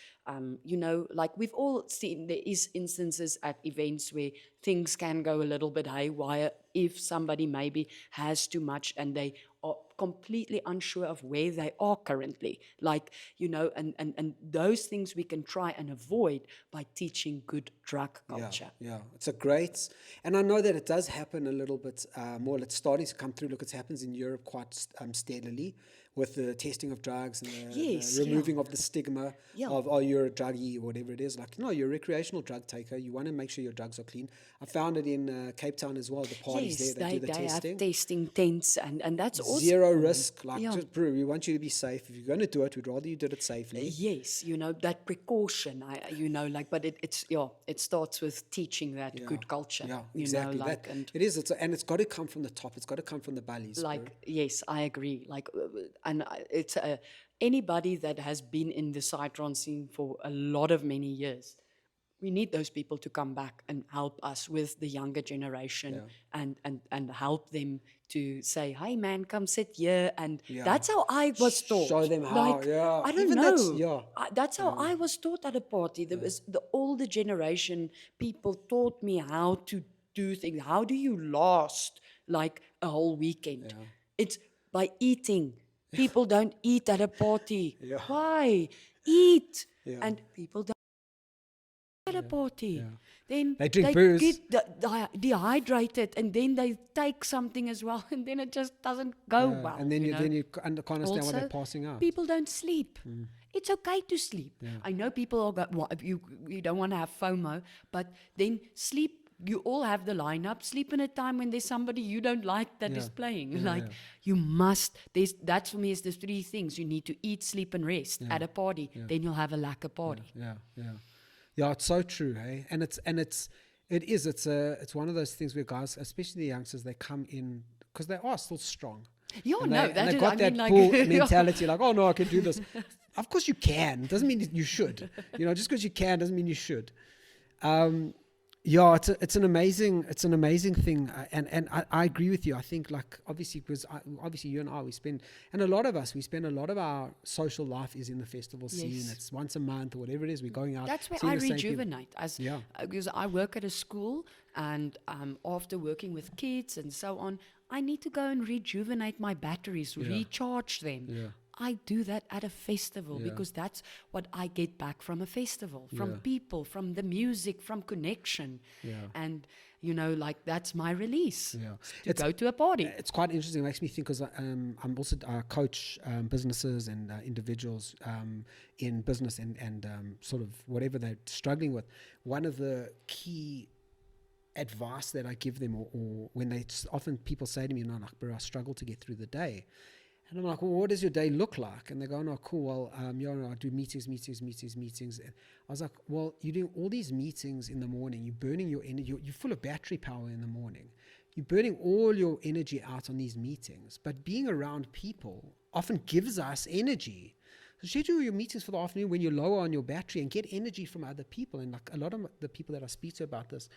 We've all seen, there is instances at events where things can go a little bit haywire if somebody maybe has too much and they are completely unsure of where they are currently. And those things we can try and avoid by teaching good drug culture. Yeah. It's a great, and I know that it does happen a little bit more. It's starting to come through. Look, it happens in Europe quite steadily with the testing of drugs and the removing of the stigma of, you're a druggie or whatever it is. No, you're a recreational drug taker. You want to make sure your drugs are clean. I found it in Cape Town as well. The parties there, they do the testing. Have testing tents, and that's awesome. Zero risk. Just brew. We want you to be safe. If you're going to do it, we'd rather you did it safely. Yes, that precaution. But it starts with teaching that good culture. Yeah, exactly. It's got to come from the top. It's got to come from the bellies. Yes, I agree. And it's anybody that has been in the psytrance scene for a lot of many years. We need those people to come back and help us with the younger generation and help them to say, hey man, come sit here. And that's how I was taught. Show them how, I don't know. That's how I was taught at a party. There was the older generation people taught me how to do things. How do you last a whole weekend? It's by eating. People don't eat at a party. Why? Eat. And people don't eat at a party. Then they drink booze. Get dehydrated, and then they take something as well, and then it just doesn't go well. And then you can't understand why they're passing out. People don't sleep. It's okay to sleep. I know people you don't want to have FOMO, but then sleep you all have the lineup. Sleep in a time when there's somebody you don't like that is playing. You must. That's for me is the three things you need to eat, sleep, and rest at a party. Then you'll have a lacquer party. Yeah, it's so true, hey. And it's one of those things where guys, especially the youngsters, they come in because they are still strong. They got that bull mentality, like, oh no, I can do this. Of course you can. Doesn't mean you should. Just because you can doesn't mean you should. It's an amazing thing, and I agree with you. I think, like, obviously you and I, we spend a lot of our social life is in the festival scene. It's once a month or whatever it is. We're going out. That's where I rejuvenate, because I work at a school, and after working with kids and so on, I need to go and rejuvenate my batteries, recharge them. I do that at a festival because that's what I get back from a festival, from people, from the music, from connection. And, like, that's my release to go to a party. It's quite interesting. It makes me think, because I'm also coach businesses and individuals in business and sort of whatever they're struggling with. One of the key advice that I give them, or when often people say to me, no, like, bro, I struggle to get through the day. And I'm like, well, what does your day look like? And they go, no, cool, well, I do meetings. And I was like, well, you're doing all these meetings in the morning. You're burning your energy. You're full of battery power in the morning. You're burning all your energy out on these meetings. But being around people often gives us energy. So schedule your meetings for the afternoon when you're lower on your battery and get energy from other people. And like a lot of the people that I speak to about this,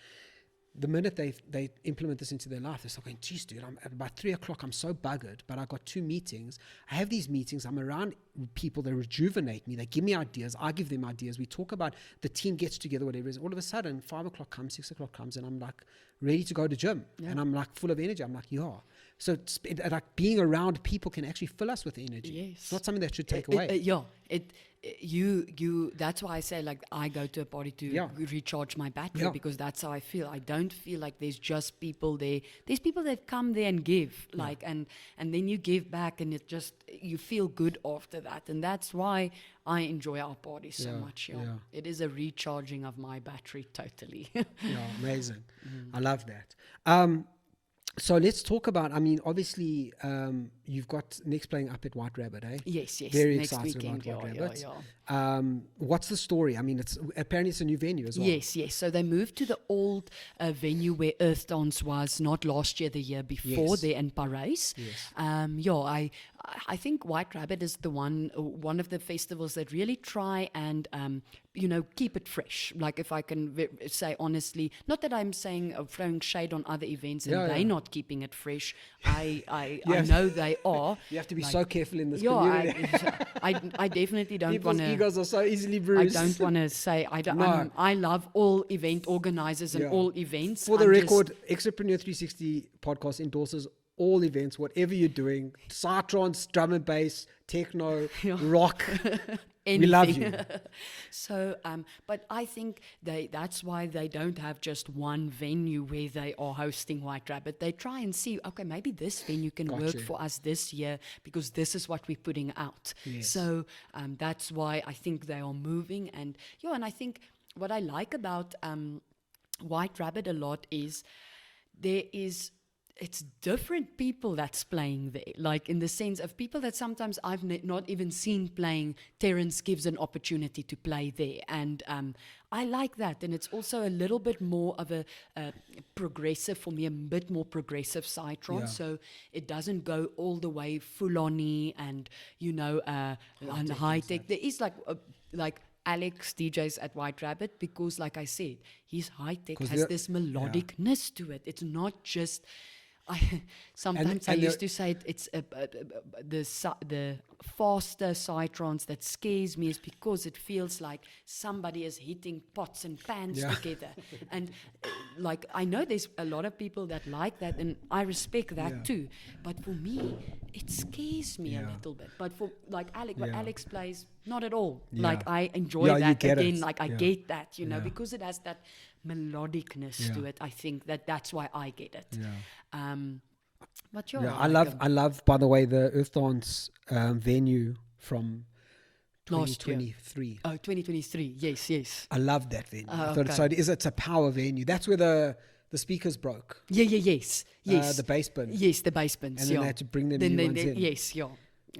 the minute they implement this into their life, they're like, geez, dude, I'm at about 3 o'clock, I'm so buggered, but I got 2 meetings. I have these meetings, I'm around people that rejuvenate me, they give me ideas, I give them ideas, we talk about, the team gets together, whatever it is. All of a sudden, 5 o'clock comes, 6 o'clock comes, and I'm like ready to go to gym, and I'm like full of energy. I'm like, so like being around people can actually fill us with energy. It's not something that should take away. That's why I say, like, I go to a party to recharge my battery, because that's how I feel. I don't feel like there's just people there. There's people that come there and give, and then you give back, and it just, you feel good after that. And that's why I enjoy our party so much. It is a recharging of my battery, totally. Amazing. I love that. So let's talk about, obviously, you've got next playing up at White Rabbit, eh? Yes. Very next excited weekend, about White Rabbit. What's the story? Apparently it's a new venue as well. Yes. So they moved to the old venue where Earthdance was, not last year, the year before, there in Paris. I think White Rabbit is one of the festivals that really try and keep it fresh. Like, if I can say honestly, not that I'm saying throwing shade on other events and they're not keeping it fresh. I know they are. You have to be so careful in this community. I definitely don't want to. People's egos are so easily bruised. I don't want to say I love all event organizers and all events. For the record, Extrapreneur 360 podcast endorses all events, whatever you're doing, psytrance, drum and bass, techno, rock. We love you. So, but I think that's why they don't have just one venue where they are hosting White Rabbit. They try and see, okay, maybe this venue can work for us this year because this is what we're putting out. Yes. So that's why I think they are moving. And and I think what I like about White Rabbit a lot is it's different people that's playing there, like in the sense of people that sometimes I've not even seen playing. Terence gives an opportunity to play there, and I like that. And it's also a little bit more of a progressive, for me, a bit more progressive psytrance, so it doesn't go all the way full-on-y and, on high-tech. There is like Alex DJs at White Rabbit because, like I said, his high-tech has this melodicness to it. It's not just... Sometimes I used to say it's the faster psytrance that scares me is because it feels like somebody is hitting pots and pans together. And like, I know there's a lot of people that like that, and I respect that too. But for me, it scares me a little bit. But for like Alex, what Alex plays, not at all. Like, I enjoy that again. Like, I get that, because it has that melodicness to it. I think that's why I get it. But I love, by the way, the Earthdance venue from Last year. 2023. Oh, 2023. Yes. I love that venue. I Oh, thought okay. it's a power venue. That's where the speakers broke. Yes. The bass bin. Yes, the bass bins, And then they had to bring them new ones in. Yes, yeah.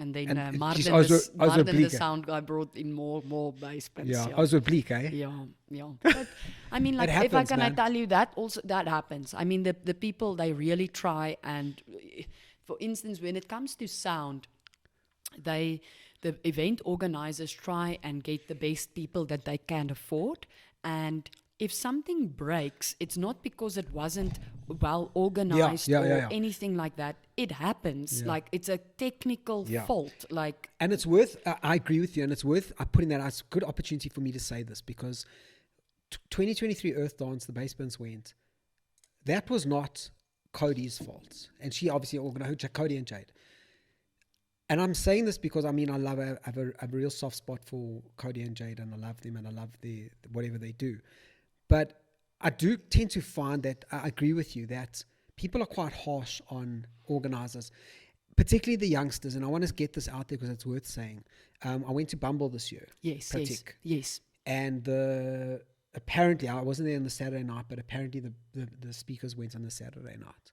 And then And Martin, geez, I was Martin the bleak. sound guy, brought in more bass bins. Yeah, I was with Bleak, eh? Yeah. But I mean, like, It if I happens, can I man. tell you that also that happens. I mean, the people, they really try, and for instance, when it comes to sound, the event organizers try and get the best people that they can afford. And if something breaks, it's not because it wasn't well organized or anything like that. It happens. Yeah. Like, it's a technical fault. Like, And it's worth, I agree with you, and it's worth putting that out. It's a good opportunity for me to say this, because 2023 Earthdance, the bass bins went. That was not Cody's fault. And she obviously organized, Cody and Jade. And I'm saying this because, I mean, I have a real soft spot for Cody and Jade, and I love them, and I love whatever they do. But I do tend to find that I agree with you that people are quite harsh on organizers, particularly the youngsters. And I want to get this out there because it's worth saying. I went to Bumble this year. Yes. And apparently, I wasn't there on the Saturday night, but apparently the speakers went on the Saturday night.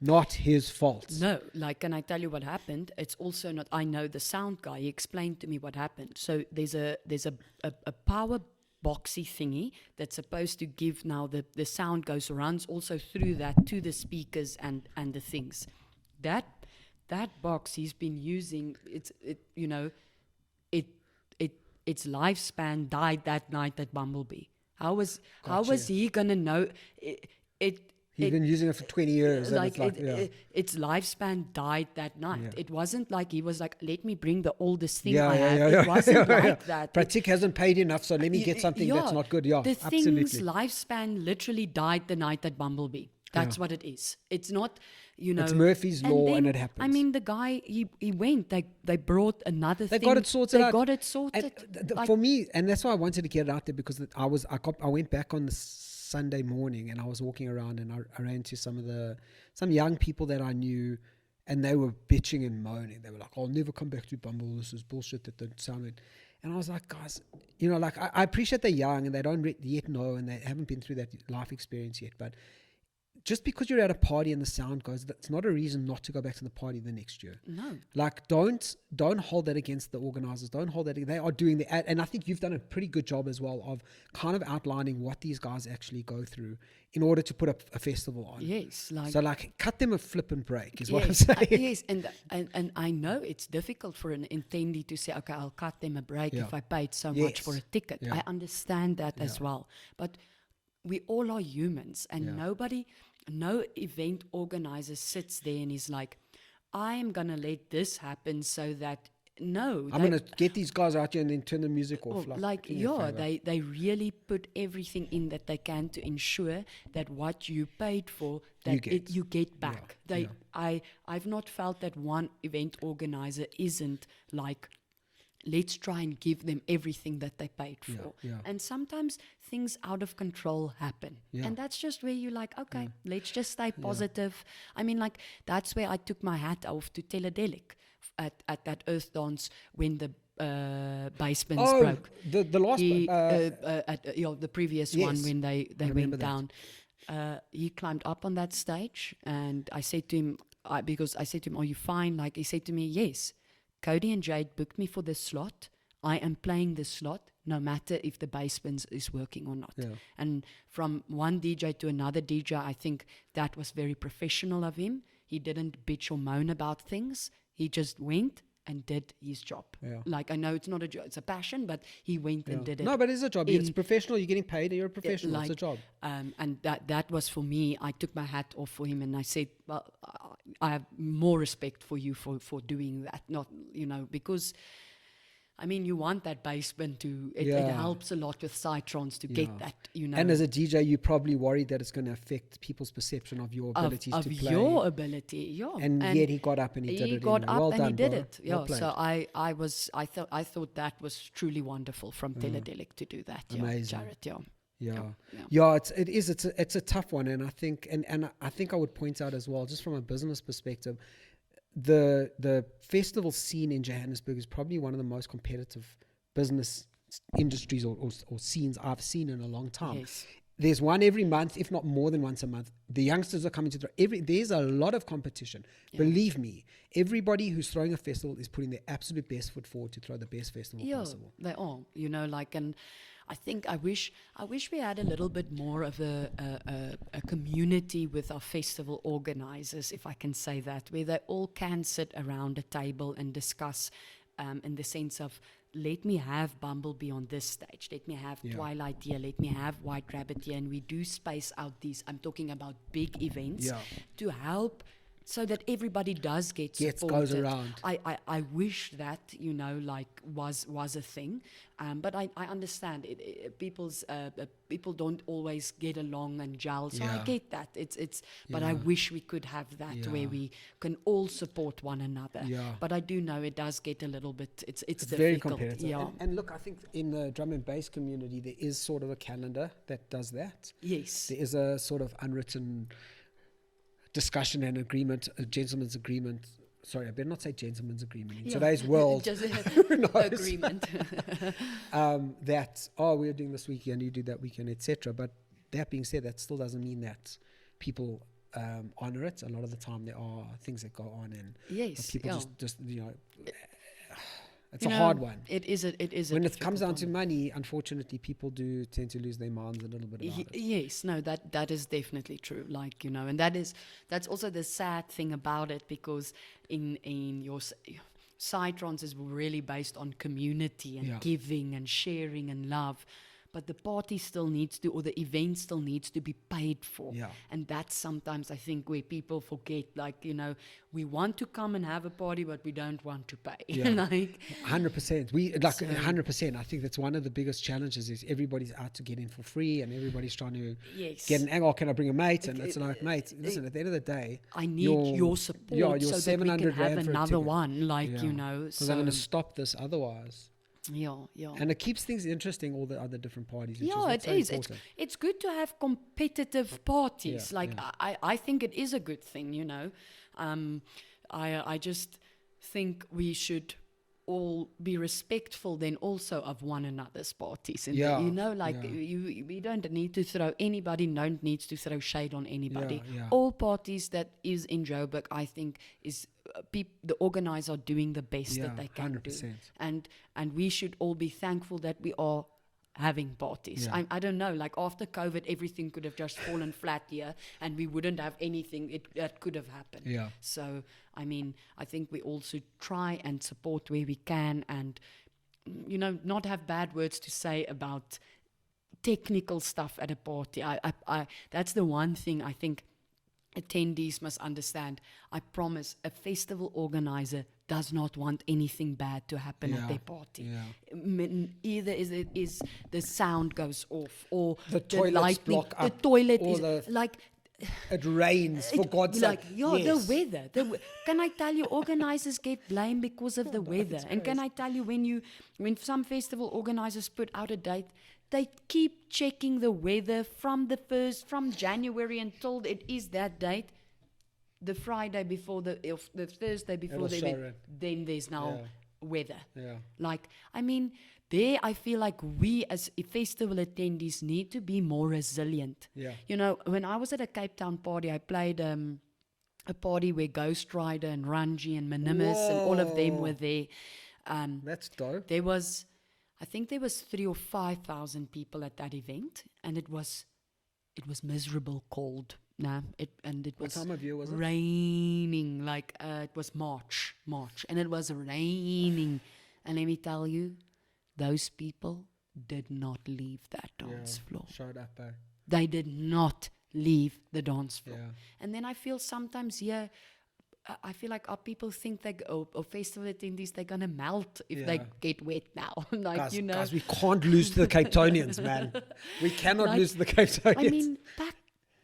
Not his fault. No, like, can I tell you what happened? It's also not, I know the sound guy, he explained to me what happened. So there's a power boxy thingy that's supposed to give, now the sound runs also through that to the speakers and the things. That box he's been using, its lifespan died that night at Bumblebee. How was he gonna know it? He's been using it for 20 years. Like, its lifespan died that night. Yeah. It wasn't like he was like, let me bring the oldest thing I have. It wasn't like that. Pratik hasn't paid enough, so let me get something that's not good. Yeah, the absolutely. thing's lifespan literally died the night at Bumblebee. That's what it is. It's not, It's Murphy's Law, and it happens. I mean, the guy, he went, they brought another thing. They got it sorted out. They got it sorted. And for me, and that's why I wanted to get it out there, because I went back on the Sunday morning, and I was walking around, and I ran into some young people that I knew, and they were bitching and moaning. They were like, "I'll never come back to Bumble. This is bullshit that don't sound it." And I was like, guys, like, I appreciate they're young and they don't yet know, and they haven't been through that life experience yet, but just because you're at a party and the sound goes, that's not a reason not to go back to the party the next year. No. Like, don't hold that against the organizers. Don't hold that. They are doing and I think you've done a pretty good job as well of kind of outlining what these guys actually go through in order to put a festival on. Yes. So cut them a flip and break is what I'm saying. Yes, and I know it's difficult for an attendee to say, okay, I'll cut them a break if I paid so much for a ticket. I understand that as well. But we all are humans, and no event organizer sits there and is like, I am going to let this happen so that, no. I'm going to get these guys out here and then turn the music off. They really put everything in that they can to ensure that what you paid for, that you get back. I've not felt that one event organizer isn't like, let's try and give them everything that they paid for. And sometimes things out of control happen. And that's just where you're like, okay, let's just stay positive. I mean, like, that's where I took my hat off to Teledelic at that Earthdance when the bass bins broke. The last the previous one when they went down. He climbed up on that stage, and I said to him, because I said to him, are you fine? Like, he said to me, yes. Cody and Jade booked me for this slot. I am playing this slot no matter if the bass bins is working or not. And from one DJ to another DJ, I think that was very professional of him. He didn't bitch or moan about things. He just went and did his job. Like, I know it's not a job, it's a passion, but he went and did it. No, but it's a job. It's professional. You're getting paid. You're a professional. It's a job. And that was for me. I took my hat off for him, and I said, well, I have more respect for you for doing that. Not, because, I mean, you want that bass bin to, it helps a lot with psytrance to get that, And as a DJ, you're probably worried that it's going to affect people's perception of your abilities to play. Of your ability, And yet he got up and he did it. He got up and he did it. Well played. So I thought that was truly wonderful from Teledelic to do that. Amazing. Jared, It's a tough one, and I think I think I would point out as well, just from a business perspective, the festival scene in Johannesburg is probably one of the most competitive business industries or scenes I've seen in a long time. Yes. There's one every month, if not more than once a month. The youngsters are coming to there's a lot of competition. Yeah. Believe me, everybody who's throwing a festival is putting their absolute best foot forward to throw the best festival possible. They are, and I think I wish we had a little bit more of a community with our festival organizers, if I can say that, where they all can sit around a table and discuss in the sense of, let me have Bumblebee on this stage, let me have Twilight here, let me have White Rabbit here, and we do space out these, I'm talking about big events, to help so that everybody does get supported. Goes around. I wish that, was a thing. But I understand people don't always get along and gel. So I get that. But I wish we could have that where we can all support one another. Yeah. But I do know it does get a little bit, it's difficult. Very competitive. Yeah. And look, I think in the drum and bass community, there is sort of a calendar that does that. Yes. There is a sort of unwritten discussion and agreement, a gentleman's agreement. Sorry, I better not say gentleman's agreement. In today's world, just agreement. That, we're doing this weekend, you do that weekend, etc. But that being said, that still doesn't mean that people honor it. A lot of the time there are things that go on, and people just it's a hard one. It is. When it comes down to money, unfortunately, people do tend to lose their minds a little bit about it. Yes, no, that is definitely true. And that's also the sad thing about it, because in your psytrance is really based on community and giving and sharing and love. But the party still needs to, or the event still needs to be paid for. Yeah. And that's sometimes, I think, where people forget, we want to come and have a party, but we don't want to pay. Yeah. 100%. 100%. I think that's one of the biggest challenges is everybody's out to get in for free, and everybody's trying to get an angle. Can I bring a mate? And it's like, mate, listen, at the end of the day, I need your support your so that we can have another one, because I'm going to stop this otherwise. Yeah. And it keeps things interesting, all the other different parties. It is. It's good to have competitive parties. I think it is a good thing, I just think we should all be respectful then also of one another's parties. And we don't need to throw, anybody needs to throw shade on anybody. All parties that is in Joburg, I think, is the organizers are doing the best that they can 100%. Do, and we should all be thankful that we are having parties. I don't know, after COVID, everything could have just fallen flat here, and we wouldn't have anything that could have happened. So I think we all should try and support where we can, and not have bad words to say about technical stuff at a party. I that's the one thing I think attendees must understand. I promise, a festival organizer does not want anything bad to happen at their party. Either is the sound goes off, or the toilets block up, the toilet or is it rains, for God's sake. The weather. Can I tell you, organizers get blamed because of the weather. And can I tell you, when some festival organizers put out a date, they keep checking the weather from January until it is that date. The Friday before the Thursday before the event, then there's now weather. There I feel like we as festival attendees need to be more resilient. When I was at a Cape Town party, I played a party where Ghost Rider and Ranji and Minimus and all of them were there. That's dope. I think there was 3,000 or 5,000 people at that event, and it was miserable cold. It was what time of year was it? Raining, it was March, and it was raining. And let me tell you, those people did not leave that dance floor. Showed up, They did not leave the dance floor. And then I feel sometimes, I feel like our people think or festival attendees, they're going to melt if they get wet now. Guys, we can't lose to the Cape Townians, man. We cannot lose to the Cape Townians.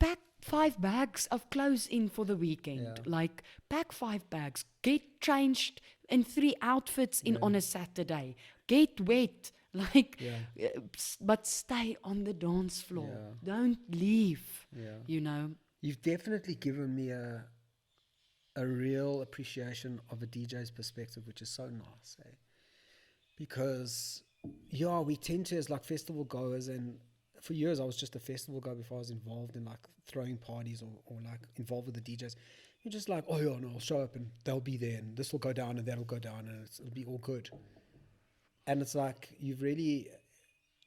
Pack 5 bags of clothes in for the weekend. Pack 5 bags. Get changed in 3 outfits on a Saturday. Get wet. But stay on the dance floor. Don't leave. You've definitely given me a real appreciation of a DJ's perspective, which is so nice, because Yeah, we tend to, as like festival goers, and for years I was just a festival goer before I was involved in like throwing parties or like involved with the DJs. You're just like, oh yeah, no, I'll show up and they'll be there and this will go down and that'll go down and it'll be all good. And it's like, you've really,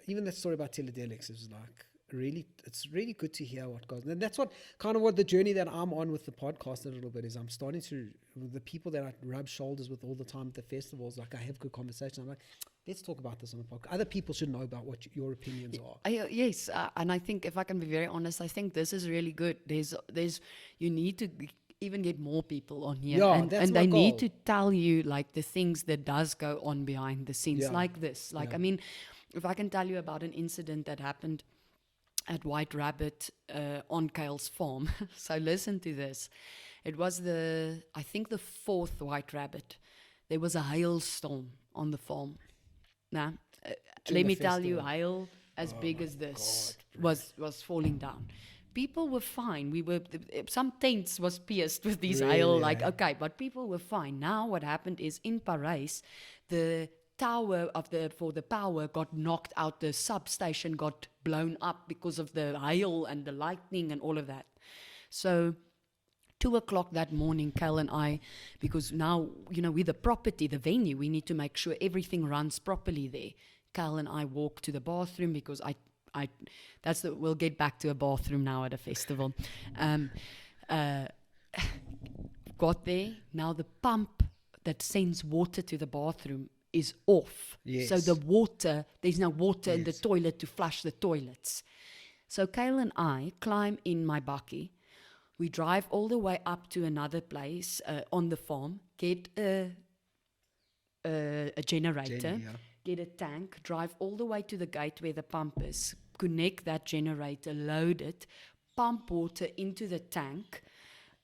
even that story about Teledelics is like, really, it's really good to hear what goes. And that's what kind of what the journey that I'm on with the podcast a little bit is. I'm starting to, the people that I rub shoulders with all the time at the festivals, like I have good conversations. I'm like, let's talk about this on the podcast. Other people should know about what your opinions are. Yes, and I think if I can be very honest, I think this is really good. There's you need to even get more people on here, Yeah, and that's my they need goal. to tell you like the things that does go on behind the scenes, Yeah. like this. Like, Yeah. I mean, if I can tell you about an incident that happened at White Rabbit on Kale's farm. So listen to this. It was I think the fourth White Rabbit. There was a hailstorm on the farm. Now, let me tell you, hail as big as this was falling down. People were fine. Some tents was pierced with these hail, like, okay, but people were fine. Now what happened is in Paris, the tower for the power got knocked out. The substation got blown up because of the hail and the lightning and all of that. So 2:00 that morning, Cal and I, because now, we're the property, the venue, we need to make sure everything runs properly there. Cal and I walked to the bathroom because we'll get back to a bathroom now at a festival. Got there. Now the pump that sends water to the bathroom is off. Yes. So there's no water in the toilet to flush the toilets. So Kale and I climb in my bakkie. We drive all the way up to another place on the farm, get a generator, get a tank, drive all the way to the gate where the pump is, connect that generator, load it, pump water into the tank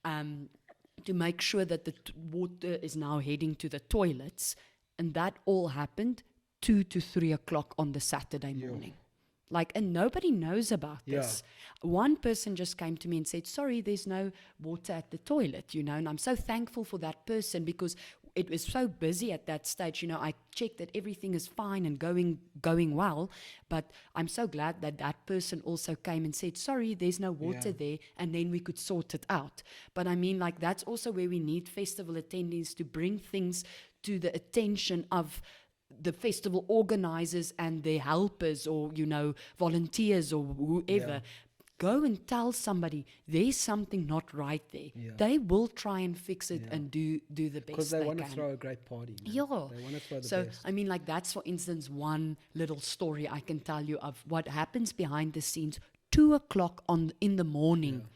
to make sure that the water is now heading to the toilets. And that all happened 2 to 3 o'clock on the Saturday morning. And nobody knows about this. One person just came to me and said, sorry, there's no water at the toilet, and I'm so thankful for that person because it was so busy at that stage. I checked that everything is fine and going well, but I'm so glad that that person also came and said, sorry, there's no water there, and then we could sort it out. But I mean, that's also where we need festival attendees to bring things to the attention of the festival organizers and their helpers or, volunteers or whoever. Go and tell somebody there's something not right there. They will try and fix it and do the best because they want to throw a great party. Man. They want to throw the best. I mean, that's, for instance, one little story I can tell you of what happens behind the scenes. 2:00 in the morning,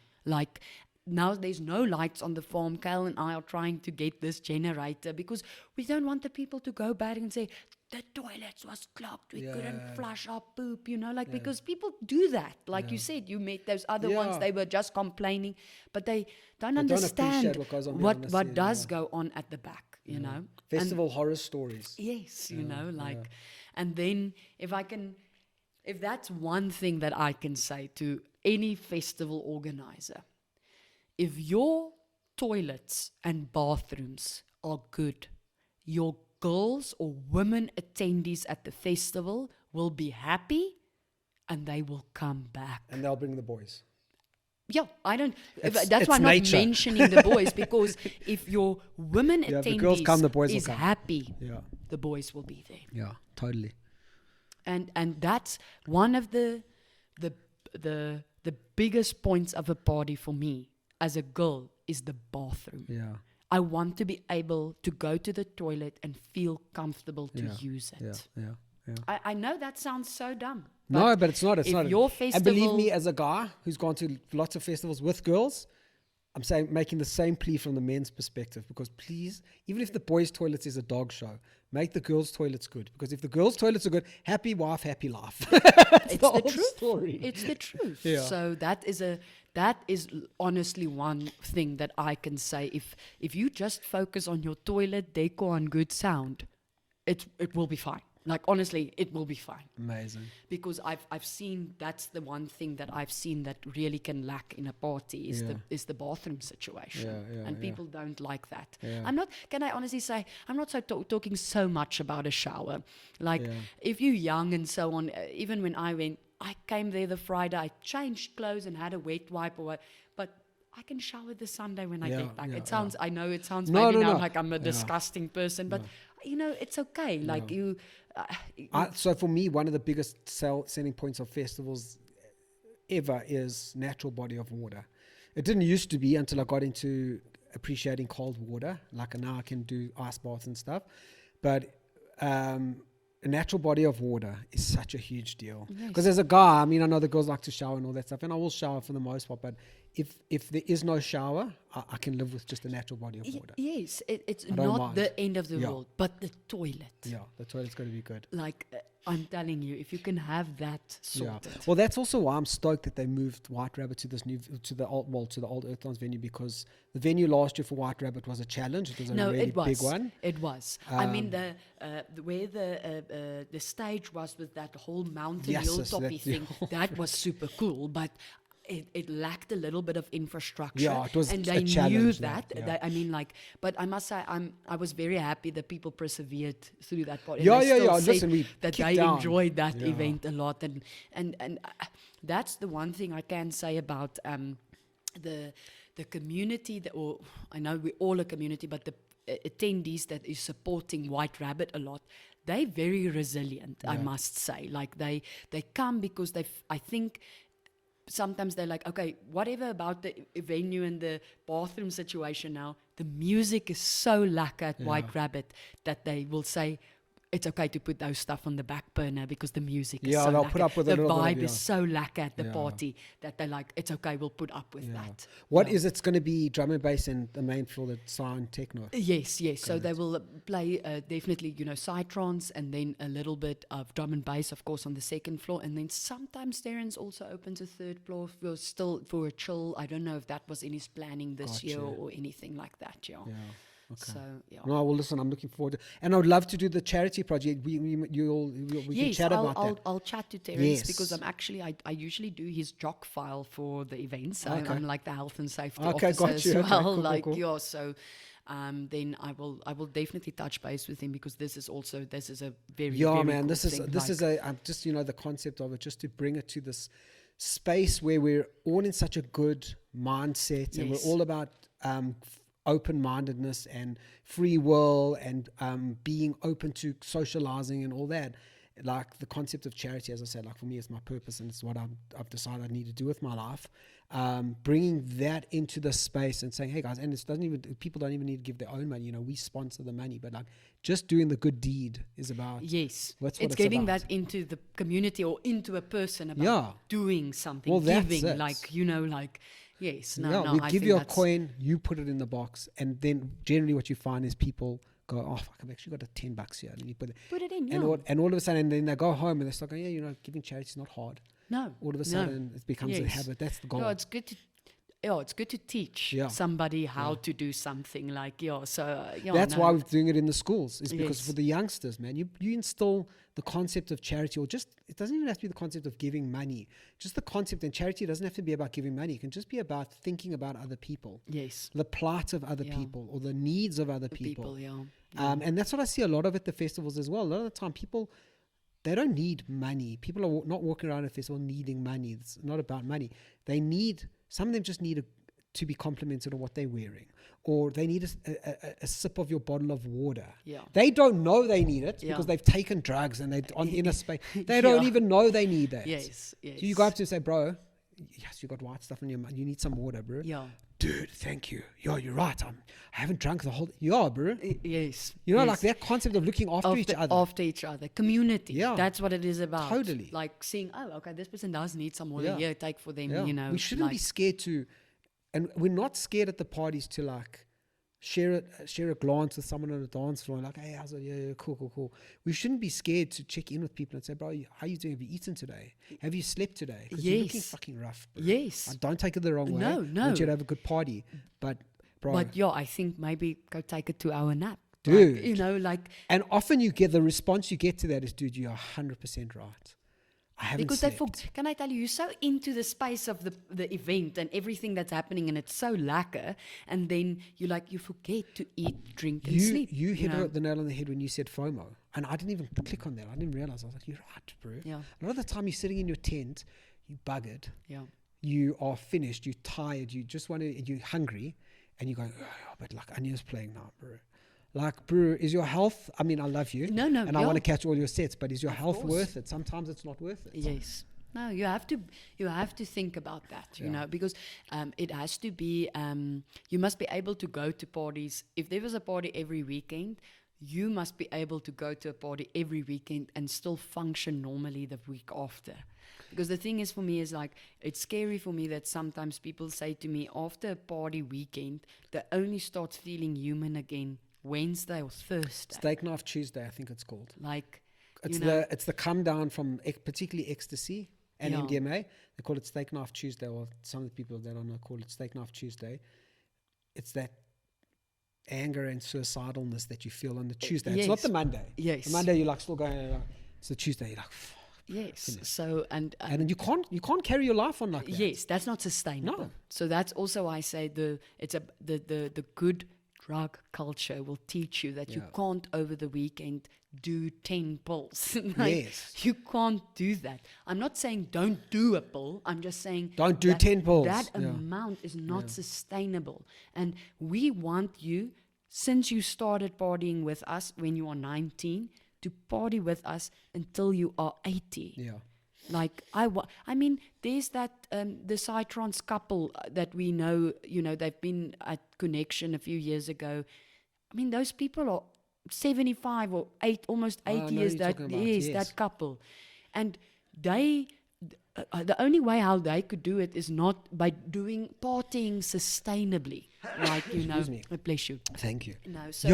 now there's no lights on the farm. Kyle and I are trying to get this generator because we don't want the people to go back and say, the toilets was clogged, we couldn't flush our poop, because people do that. You said, you met those other ones, they were just complaining, but they don't understand what does go on at the back, know. Festival horror stories. Yes, and then if that's one thing that I can say to any festival organizer, if your toilets and bathrooms are good, your girls or women attendees at the festival will be happy and they will come back. And they'll bring the boys. Yeah, that's why I'm not mentioning the boys, because if your women attendees is happy, the boys will be there. Yeah, totally. And that's one of the biggest points of a party for me as a girl is the bathroom. Yeah. I want to be able to go to the toilet and feel comfortable to use it. Yeah. I know that sounds so dumb. But it's not. It's not. Your festival, and believe me, as a guy who's gone to lots of festivals with girls, I'm making the same plea from the men's perspective, because please, even if the boys' toilets is a dog show, make the girls' toilets good. Because if the girls' toilets are good, happy wife, happy life. It's the truth. Story. It's the truth. Yeah. So that is honestly one thing that I can say. If you just focus on your toilet decor and good sound, it will be fine. Like, honestly, it will be fine. Amazing. Because I've seen, that's the one thing that I've seen that really can lack in a party is the bathroom situation. And people don't like that. Can I honestly say, I'm not so talking so much about a shower. Like, if you're young and so on, even when I came there the Friday, I changed clothes and had a wet wipe or what, but I can shower the Sunday when I get back. I know it sounds maybe like I'm a disgusting person, but it's okay. Like so for me, one of the biggest selling points of festivals ever is natural body of water. It didn't used to be until I got into appreciating cold water. Like now I can do ice baths and stuff. But a natural body of water is such a huge deal. Because as a guy, I mean, I know the girls like to shower and all that stuff, and I will shower for the most part, but if there is no shower, I can live with just a natural body of water. Yes, it's not the end of the world, but the toilet. Yeah, the toilet's got to be good. Like, I'm telling you, if you can have that sorted. Well, that's also why I'm stoked that they moved White Rabbit to the old Earthdance venue, because the venue last year for White Rabbit was a challenge. It was a really big one. It was. I mean, where the stage was with that whole mountain hilltoppy thing, that was super cool, but it lacked a little bit of infrastructure. Yeah, it was and they knew that. But I must say, I was very happy that people persevered through that part. Listen, that they enjoyed that event a lot, and that's the one thing I can say about the community. I know we're all a community, but the attendees that is supporting White Rabbit a lot. They're very resilient, I must say. Like they come because I think. Sometimes they're like, okay, whatever about the venue and the bathroom situation now, the music is so lacquer at White Rabbit that they will say, it's okay to put those stuff on the back burner because the music is so lacquer. Put up with the vibe is so lacquer at the party that they're like, it's okay, we'll put up with that. What is it's going to be drum and bass and the main floor that sound techno? Yes. So they will play definitely, psytrance and then a little bit of drum and bass, of course, on the second floor. And then sometimes Terence also opens a third floor for a chill. I don't know if that was in his planning this year or anything like that. Yeah. Okay. So, No, well, listen, I'm looking forward to, and I would love to do the charity project. We can chat about that. I'll chat to Terence because I'm actually, I usually do his jock file for the events. So I'm like the health and safety officer as well. Cool. So then I will definitely touch base with him because this is a very very cool this is just the concept of it, just to bring it to this space where we're all in such a good mindset and we're all about open-mindedness and free will and being open to socializing and all that. Like the concept of charity, as I said, like for me, it's my purpose and it's what I've decided I need to do with my life. Bringing that into the space and saying, hey guys, and people don't even need to give their own money. We sponsor the money, but like just doing the good deed is about. Yes, it's getting that into the community or into a person about doing something, giving, Yes, we give you a coin, you put it in the box, and then generally what you find is people go, oh, fuck, I've actually got a $10 here, and you put it in, and all of a sudden, and then they go home and they start going, giving charity is not hard. No, all of a sudden it becomes a habit. That's the goal. No, it's good to teach somebody how to do something that's why we're doing it in the schools, is because for the youngsters, man, you instill the concept of charity, or just, it doesn't even have to be the concept of giving money, just the concept. And charity doesn't have to be about giving money. It can just be about thinking about other people, the plight of other people or the needs of other people. And that's what I see a lot of at the festivals as well. A lot of the time people, they don't need money. People are not walking around at a festival needing money. It's not about money. Some of them just need to be complimented on what they're wearing, or they need a sip of your bottle of water. They don't know they need it because they've taken drugs and they're on inner space. They don't even know they need that. Yes. So you go up to them and say, bro, yes, you got white stuff in your mouth. You need some water, bro. Dude, thank you. You're right. I haven't drunk the whole. Bro. Yes. Like that concept of looking after each other. Community. That's what it is about. Totally. Like seeing, this person does need some water. Here, take for them. We shouldn't be scared to, and we're not scared at the parties to share a glance with someone on the dance floor and like, hey, how's it? Yeah, cool. We shouldn't be scared to check in with people and say, bro, how are you doing? Have you eaten today? Have you slept today? Because you're looking fucking rough, bro. Yes. Don't take it the wrong way. No. I want you to have a good party. But, bro. But I think maybe go take a 2-hour nap. Dude. you know, like And often you get the response you get to that is, dude, you're 100% right. I haven't because slept. can I tell you, you're so into the space of the event and everything that's happening, and it's so lacquer, and then you forget to eat, drink, and sleep. You hit know? the nail on the head when you said FOMO. And I didn't even click on that. I didn't realize. I was like, you're right, bro. Yeah. A lot of the time you're sitting in your tent, you buggered. Yeah. You are finished, you're tired, you just want to, you're hungry, and you're going, oh, but like Anya's playing now, bro. Like, bro, is your health, I mean, I love you. No, and I want to catch all your sets, but is your health course. worth it? Sometimes it's not worth it. Yes. No, you have to think about that, you know, because it has to be, you must be able to go to parties. If there was a party every weekend, you must be able to go to a party every weekend and still function normally the week after. Because the thing is, for me, is like, it's scary for me that sometimes people say to me, after a party weekend, they only start feeling human again Wednesday or Thursday. Steak Knife Tuesday, I think it's called. Like, it's the come down from particularly ecstasy and MDMA. They call it Steak Knife Tuesday, or some of the people that I know call it Steak Knife Tuesday. It's that anger and suicidalness that you feel on the Tuesday. Yes. It's not the Monday. Yes. The Monday you're like still going. It's the Tuesday. You're like. Yes. Goodness. So and then you can't carry your life on like that. Yes, that's not sustainable. No. So that's also why I say the good drug culture will teach you that you can't over the weekend do 10 pills. Yes. You can't do that. I'm not saying don't do a pill. I'm just saying don't do 10 pills. That amount is not sustainable. And we want you, since you started partying with us when you are 19, to party with us until you are 80. Yeah. Like, I mean, there's that, the psytrance couple that we know, you know, they've been at Connexion a few years ago. I mean, those people are 75 or almost 80 years, that couple. And they, the only way how they could do it is not by partying sustainably. Like, you know, bless you. Thank you. No, so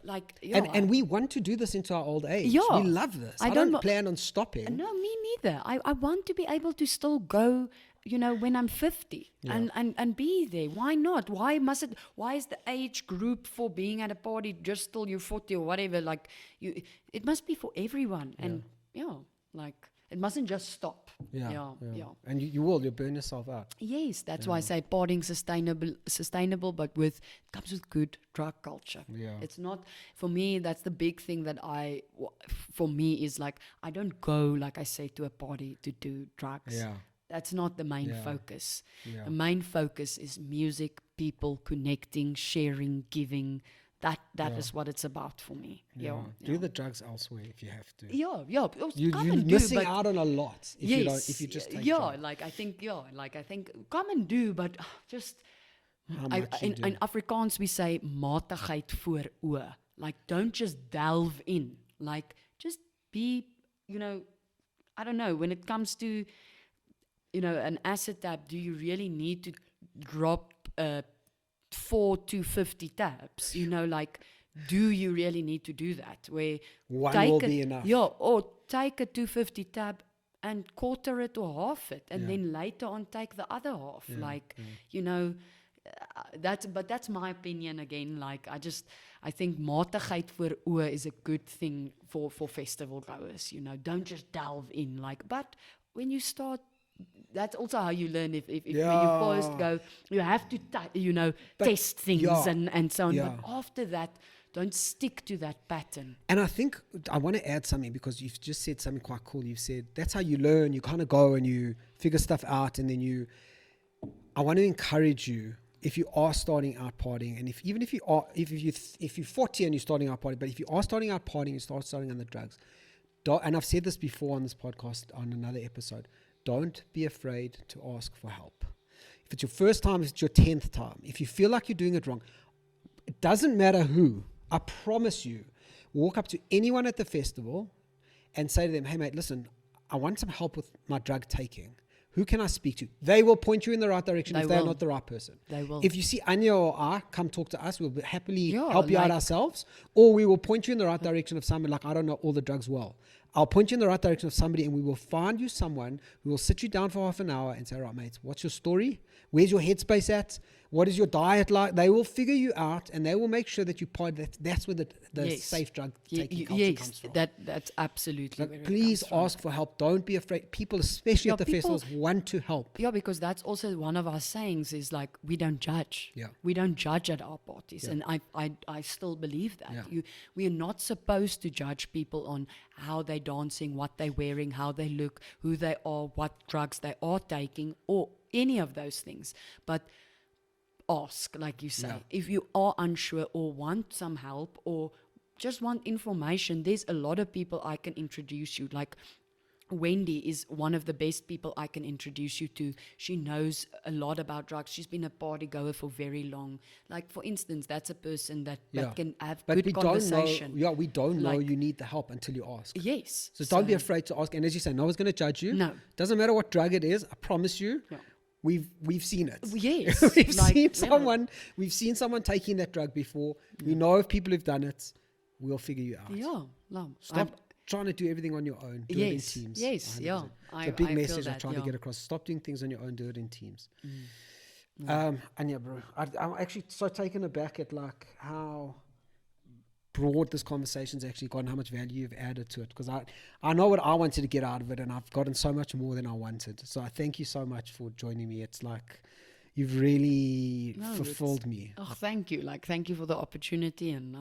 Like, and we want to do this into our old age. Yeah. We love this. I don't plan on stopping. No, me neither. I want to be able to still go, you know, when I'm 50 and be there. Why not? Why is the age group for being at a party just till you're 40 or whatever? Like, it must be for everyone. And like, it mustn't just stop. Yeah. And you'll burn yourself out. Yes, that's why I say partying sustainable, but it comes with good drug culture. Yeah. It's not, for me, that's the big thing that for me is like, I don't go, like I say, to a party to do drugs. Yeah. That's not the main focus. Yeah. The main focus is music, people connecting, sharing, giving. That is what it's about for me. Do the drugs elsewhere if you have to. You're missing out on a lot if you just take drugs. I think come and do, but just in Afrikaans we say matigheid voor oë. Like, don't just delve in. Like, just be, you know, I don't know, when it comes to, you know, an acid tab, do you really need to drop 4 to 50 tabs, you know, like, do you really need to do that? Where one will be enough. Yeah, or take a 250 tab and quarter it or half it, and then later on take the other half. You know, that's my opinion again. Like, I think matigheid voor oë is a good thing for festival goers. You know, don't just delve in. Like, but when you start, that's also how you learn. If when you first go, you have to test things and so on. But after that, don't stick to that pattern. And I think I want to add something, because you've just said something quite cool. You've said that's how you learn. You kind of go and you figure stuff out, and then I want to encourage you, if you are starting out partying, and if you're 40 and you're starting out partying, but if you are starting out partying, you starting on the drugs. And I've said this before on this podcast on another episode. Don't be afraid to ask for help. If it's your first time, if it's your 10th time, if you feel like you're doing it wrong, it doesn't matter who. I promise you, walk up to anyone at the festival and say to them, hey mate, listen, I want some help with my drug taking. Who can I speak to? They will point you in the right direction if they're not the right person. They will. If you see Anya or I, come talk to us. We'll happily help you out ourselves. Or we will point you in the right direction of someone, like, I don't know all the drugs well. I'll point you in the right direction of somebody, and we will find you someone who will sit you down for half an hour and say, all right, mate, what's your story? Where's your headspace at? What is your diet like? They will figure you out, and they will make sure that you part. That's where the Yes. safe drug taking culture Yes, comes from. that's absolutely But where it please comes from. ask for help. Don't be afraid. People, especially at the festivals, want to help. Yeah, because that's also one of our sayings is like, we don't judge. Yeah. We don't judge at our parties. And I still believe that. Yeah. We are not supposed to judge people on how they're dancing, what they're wearing, how they look, who they are, what drugs they are taking, or any of those things. But ask, like you say. Yeah. If you are unsure or want some help or just want information, there's a lot of people I can introduce you. Like Wendy is one of the best people I can introduce you to. She knows a lot about drugs. She's been a party goer for very long. Like, for instance, that's a person that can have good conversation. We don't know you need the help until you ask. Yes. So don't be afraid to ask. And as you say, no one's going to judge you. No. Doesn't matter what drug it is. I promise you. Yeah. We've seen it. Yes. We've seen someone taking that drug before. We know of people who've done it. We'll figure you out. Yeah. No. Stop trying to do everything on your own. Do it in teams. Yes. 100%. Yeah. It's a big message I'm trying to get across. Stop doing things on your own. Do it in teams. Anya, bro, I'm actually so taken aback at like how broad this conversation's actually got and how much value you've added to it, because I know what I wanted to get out of it, and I've gotten so much more than I wanted. So I thank you so much for joining me. It's like you've really fulfilled me. Oh, thank you. Like, thank you for the opportunity, and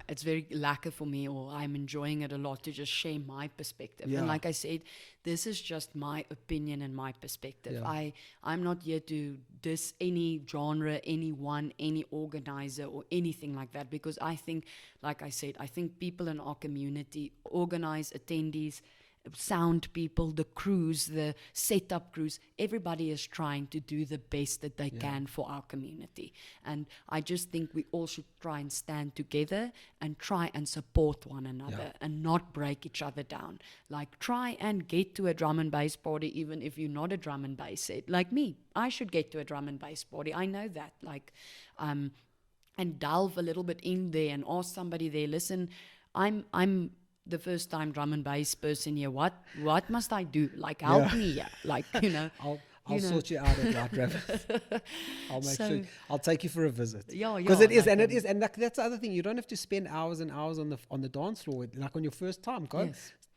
it's very lacquer for me, or I'm enjoying it a lot to just share my perspective. Yeah. And like I said, this is just my opinion and my perspective. Yeah. I'm not here to diss any genre, anyone, any organizer or anything like that, because I think, like I said, I think people in our community, organize attendees, sound people, the crews, the setup crews, everybody is trying to do the best that they can for our community. And I just think we all should try and stand together and try and support one another and not break each other down. Like, try and get to a drum and bass party, even if you're not a drum and bass set. Like me, I should get to a drum and bass party. I know that. Like, and delve a little bit in there and ask somebody there, listen, I'm the first time drum and bass person here. What must I do? Like, help me here. Like, you know. I'll sort you out at White Rabbit. I'll make sure. I'll take you for a visit. Yeah, because it is, and like that's the other thing. You don't have to spend hours and hours on the dance floor. Like on your first time, go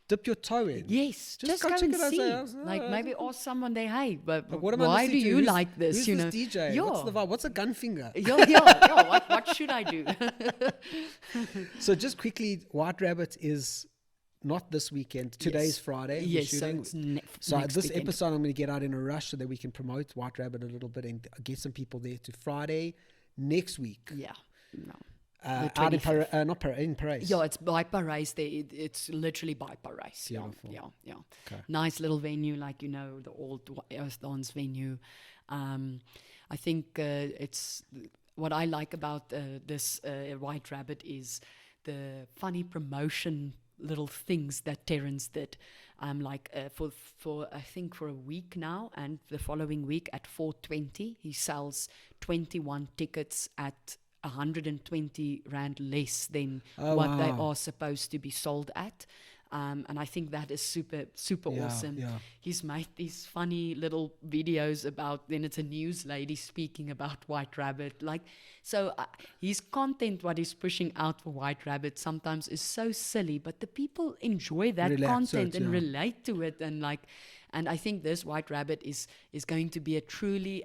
dip your toe in. Yes, just go go check and it out. see. Like, maybe ask someone there, hey, but what am I why listening do to? you Who's- like this? Who's You this know, DJ? Yeah. What's the vibe? What's a gun finger? What should I do? So just quickly, White Rabbit is not this weekend. Today's Friday. we're Yes, so shooting. it's So next this weekend. episode I'm going to get out in a rush so that we can promote White Rabbit a little bit and get some people there to Friday next week. Yeah, no. Out in in Paris. Yeah, it's by Paris. It's literally by Paris. Beautiful. Yeah. Okay. Nice little venue, like, you know, the old Earthdance venue. I think it's what I like about this White Rabbit is the funny promotion little things that Terence did. Like for I think for a week now, and the following week at 4:20, he sells 21 tickets at 120 Rand less than what they are supposed to be sold at. And I think that is super awesome. Yeah. He's made these funny little videos about, then it's a news lady speaking about White Rabbit. Like, so his content, what he's pushing out for White Rabbit sometimes is so silly, but the people enjoy that content and relate to it. And like, and I think this White Rabbit is going to be a truly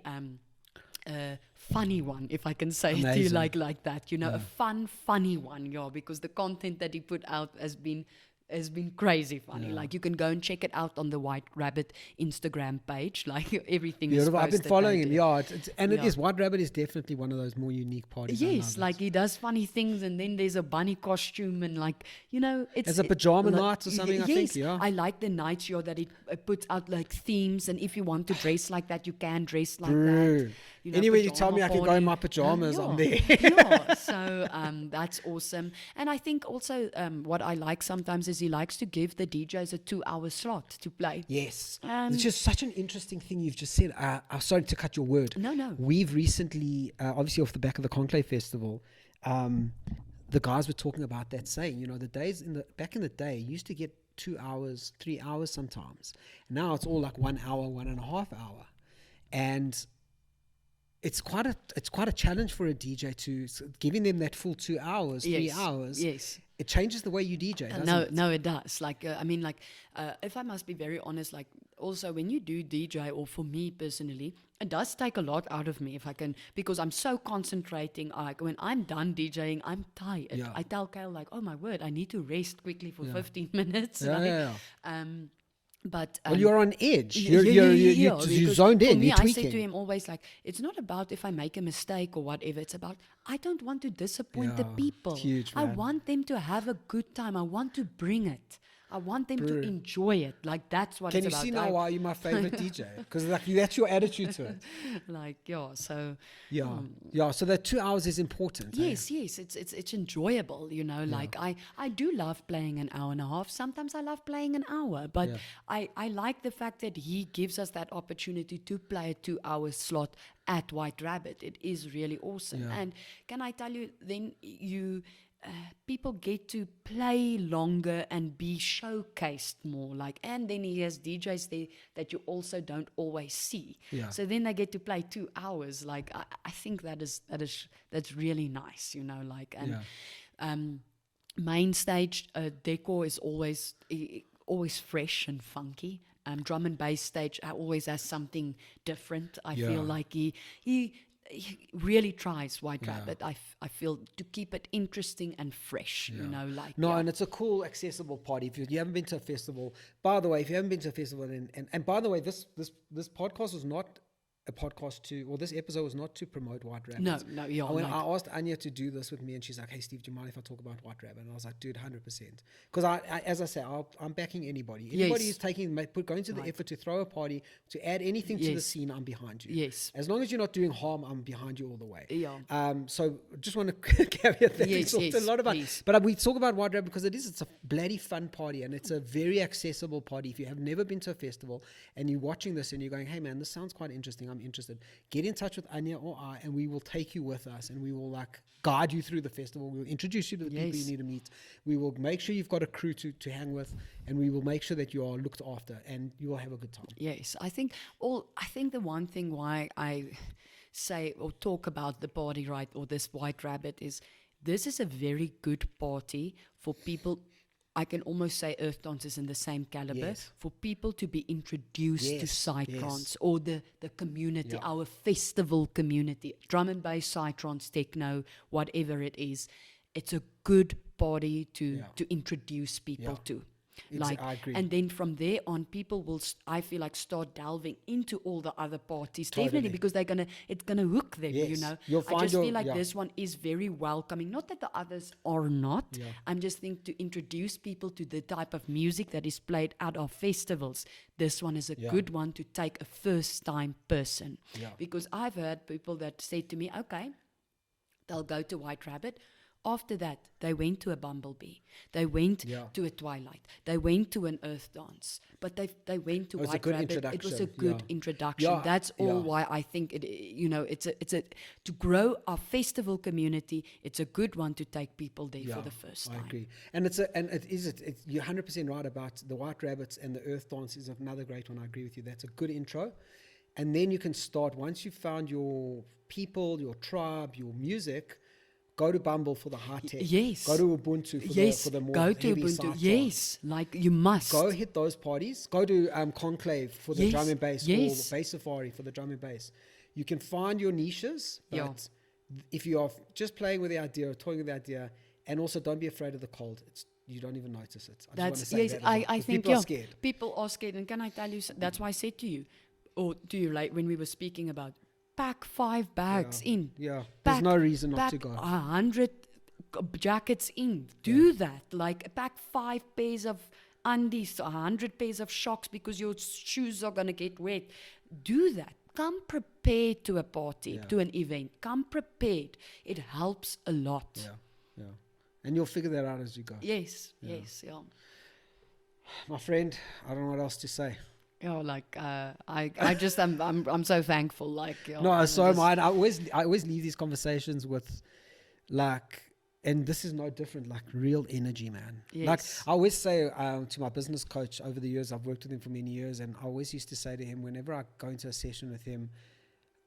funny one, if I can say it to you like that, you know, a funny one, because the content that he put out has been crazy funny. Like, you can go and check it out on the White Rabbit Instagram page. Like, everything is posted. I've been following him. Yeah, it is. White Rabbit is definitely one of those more unique parties. Yes, like he does funny things, and then there's a bunny costume, and like, you know, it's as a pajama night or something. I think. Yeah, I like the nights that it puts out like themes, and if you want to dress like that, you can dress like that. You know, anyway, you tell me I can go in my pajamas. I'm there. So that's awesome. And I think also what I like sometimes is he likes to give the DJs a 2-hour slot to play. Yes. It's just such an interesting thing you've just said. I'm sorry to cut your word. No. We've recently, obviously off the back of the Konklave Festival, the guys were talking about that, saying, you know, the days back in the day, you used to get 2 hours, 3 hours sometimes. And now it's all like 1 hour, 1.5 hour. And it's quite a challenge for a DJ to giving them that full 2 hours, 3 hours. Yes. It changes the way you DJ, doesn't it? No, it does. Like, I mean, like, if I must be very honest, like, also when you do DJ, or for me personally, it does take a lot out of me if I can, because I'm so concentrating. Like, when I'm done DJing, I'm tired. Yeah. I tell Kyle, like, oh my word, I need to rest quickly for 15 minutes. Yeah, right? yeah. But Well, you're on edge. Yeah, You because zoned in. For me, You're I tweaking. say to him always, like, it's not about if I make a mistake or whatever. It's about, I don't want to disappoint the Yeah, people. it's huge, I man. want them to have a good time. I want to bring it. I want them to enjoy it. Like, that's what Can it's you about. see now why you're my favorite DJ? Because like that's your attitude to it. Like, yeah, so... Yeah. So that 2 hours is important. Yes, it's enjoyable, you know. Like, I do love playing an hour and a half. Sometimes I love playing an hour, but I like the fact that he gives us that opportunity to play a 2 hour slot at White Rabbit. It is really awesome. Yeah. And can I tell you, then you... people get to play longer and be showcased more, like, and then he has DJs there that you also don't always see. Yeah. So then they get to play 2 hours. Like, I think that's really nice, you know. Like, and main stage decor is always fresh and funky. Drum and bass stage always has something different. I feel like he really tries White Rabbit. I feel, to keep it interesting and fresh, you know, like. No, and it's a cool, accessible party. If you haven't been to a festival, by the way, if you haven't been to a festival, and by the way, this podcast was not a podcast to, or this episode was not to promote White Rabbit. No, yeah. I asked Anya to do this with me, and she's like, "Hey, Steve, do you mind if I talk about White Rabbit?" And I was like, "Dude, 100%." Because as I say, I'm backing anybody. Anybody who's going to the effort to throw a party, to add anything to the scene, I'm behind you. Yes. As long as you're not doing harm, I'm behind you all the way. Yeah. So just want to caveat that. Yes, We talked a lot about, please. but we talk about White Rabbit because it's a bloody fun party, and it's a very accessible party. If you have never been to a festival and you're watching this and you're going, "Hey man, this sounds quite interesting. I'm interested." Get in touch with Anya or I, and we will take you with us, and we will like guide you through the festival. We'll introduce you to the people you need to meet. We will make sure you've got a crew to hang with, and we will make sure that you are looked after, and you will have a good time. Yes, I think the one thing why I say or talk about the party, right, or this White Rabbit, is this is a very good party for people. I can almost say Earthdance is in the same caliber, for people to be introduced to psytrance or the community, our festival community, drum and bass, psytrance, techno, whatever it is. It's a good party to introduce people to. Like, I agree. and then from there on, people will, I feel like, start delving into all the other parties. Totally. Definitely, because it's gonna hook them. Yes. You know, You'll I find just your- feel like this one is very welcoming. Not that the others are not. I'm just think to introduce people to the type of music that is played at our festivals. This one is a good one to take a first-time person. Because I've heard people that say to me, "Okay, they'll go to White Rabbit." After that, they went to a Bumblebee. They went to a Twilight. They went to an Earthdance. But they went to It was a White good Rabbit. It was a introduction. good introduction. Yeah, That's all yeah. why I think it. You know, it's a to grow our festival community. It's a good one to take people there for the first time. I agree, and you're 100% right about the White Rabbits, and the Earthdance is another great one. I agree with you. That's a good intro, and then you can start once you've found your people, your tribe, your music. Go to Bumble for the high tech. Yes. Go to Ubuntu for the more go to heavy Ubuntu. psytrance. Yes, like you must. Go hit those parties. Go to Konklave for the drum and bass, or Bass Safari for the drum and bass. You can find your niches, but if you are just playing with the idea or toying with the idea, and also don't be afraid of the cold. You don't even notice it. I think people are scared. People are scared, and can I tell you? That's why I said to you, or to you, like when we were speaking about. Pack 5 bags in. Yeah, there's no reason not to go. 100 jackets in. Do that. Like, pack 5 pairs of undies, 100 pairs of shocks because your shoes are going to get wet. Do that. Come prepared to a party, to an event. Come prepared. It helps a lot. Yeah. And you'll figure that out as you go. Yes. My friend, I don't know what else to say. Like I just I'm so thankful. Like no, so am I. I always leave these conversations with like, and this is no different. Like real energy, man. Yes. Like I always say to my business coach over the years, I've worked with him for many years, and I always used to say to him whenever I go into a session with him,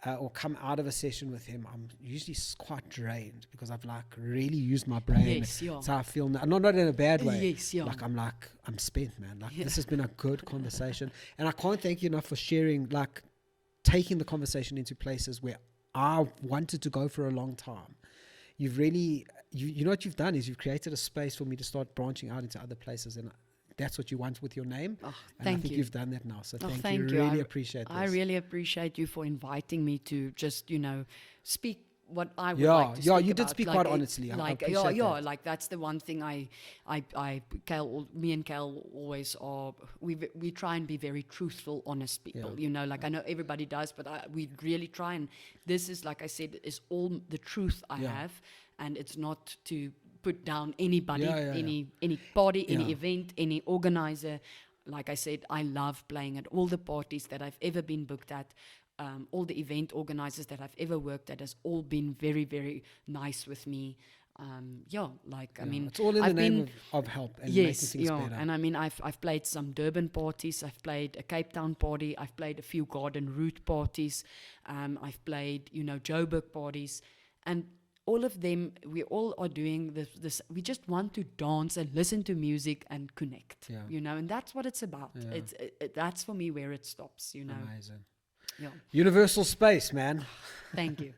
or come out of a session with him, I'm usually quite drained because I've like really used my brain. Yes, yeah. So I feel not in a bad way. Yes, yeah. Like I'm spent, man. Like this has been a good conversation, and I can't thank you enough for sharing, like taking the conversation into places where I wanted to go for a long time. You've really, you know what you've done is you've created a space for me to start branching out into other places, and that's what you want with your name. Oh, and I think you've done that now. So thank you. Really appreciate this. I really appreciate you for inviting me to just, speak what I would Yeah, like to yeah, speak you about. did speak quite honestly. I appreciate that. Like that's the one thing me and Cal always are. We try and be very truthful, honest people. Yeah. I know everybody does, but we really try. And this is, like I said, is all the truth I have, and it's not to put down anybody, any party, any event, any organizer. Like I said, I love playing at all the parties that I've ever been booked at. All the event organizers that I've ever worked at has all been very, very nice with me. I mean, it's all in the name of help and making things better. And I mean, I've played some Durban parties, I've played a Cape Town party, I've played a few Garden Route parties, I've played, Joburg parties, and all of them, we all are doing this. We just want to dance and listen to music and connect, and that's what it's about. Yeah. That's for me where it stops, Amazing. Yeah. Universal space, man. Thank you.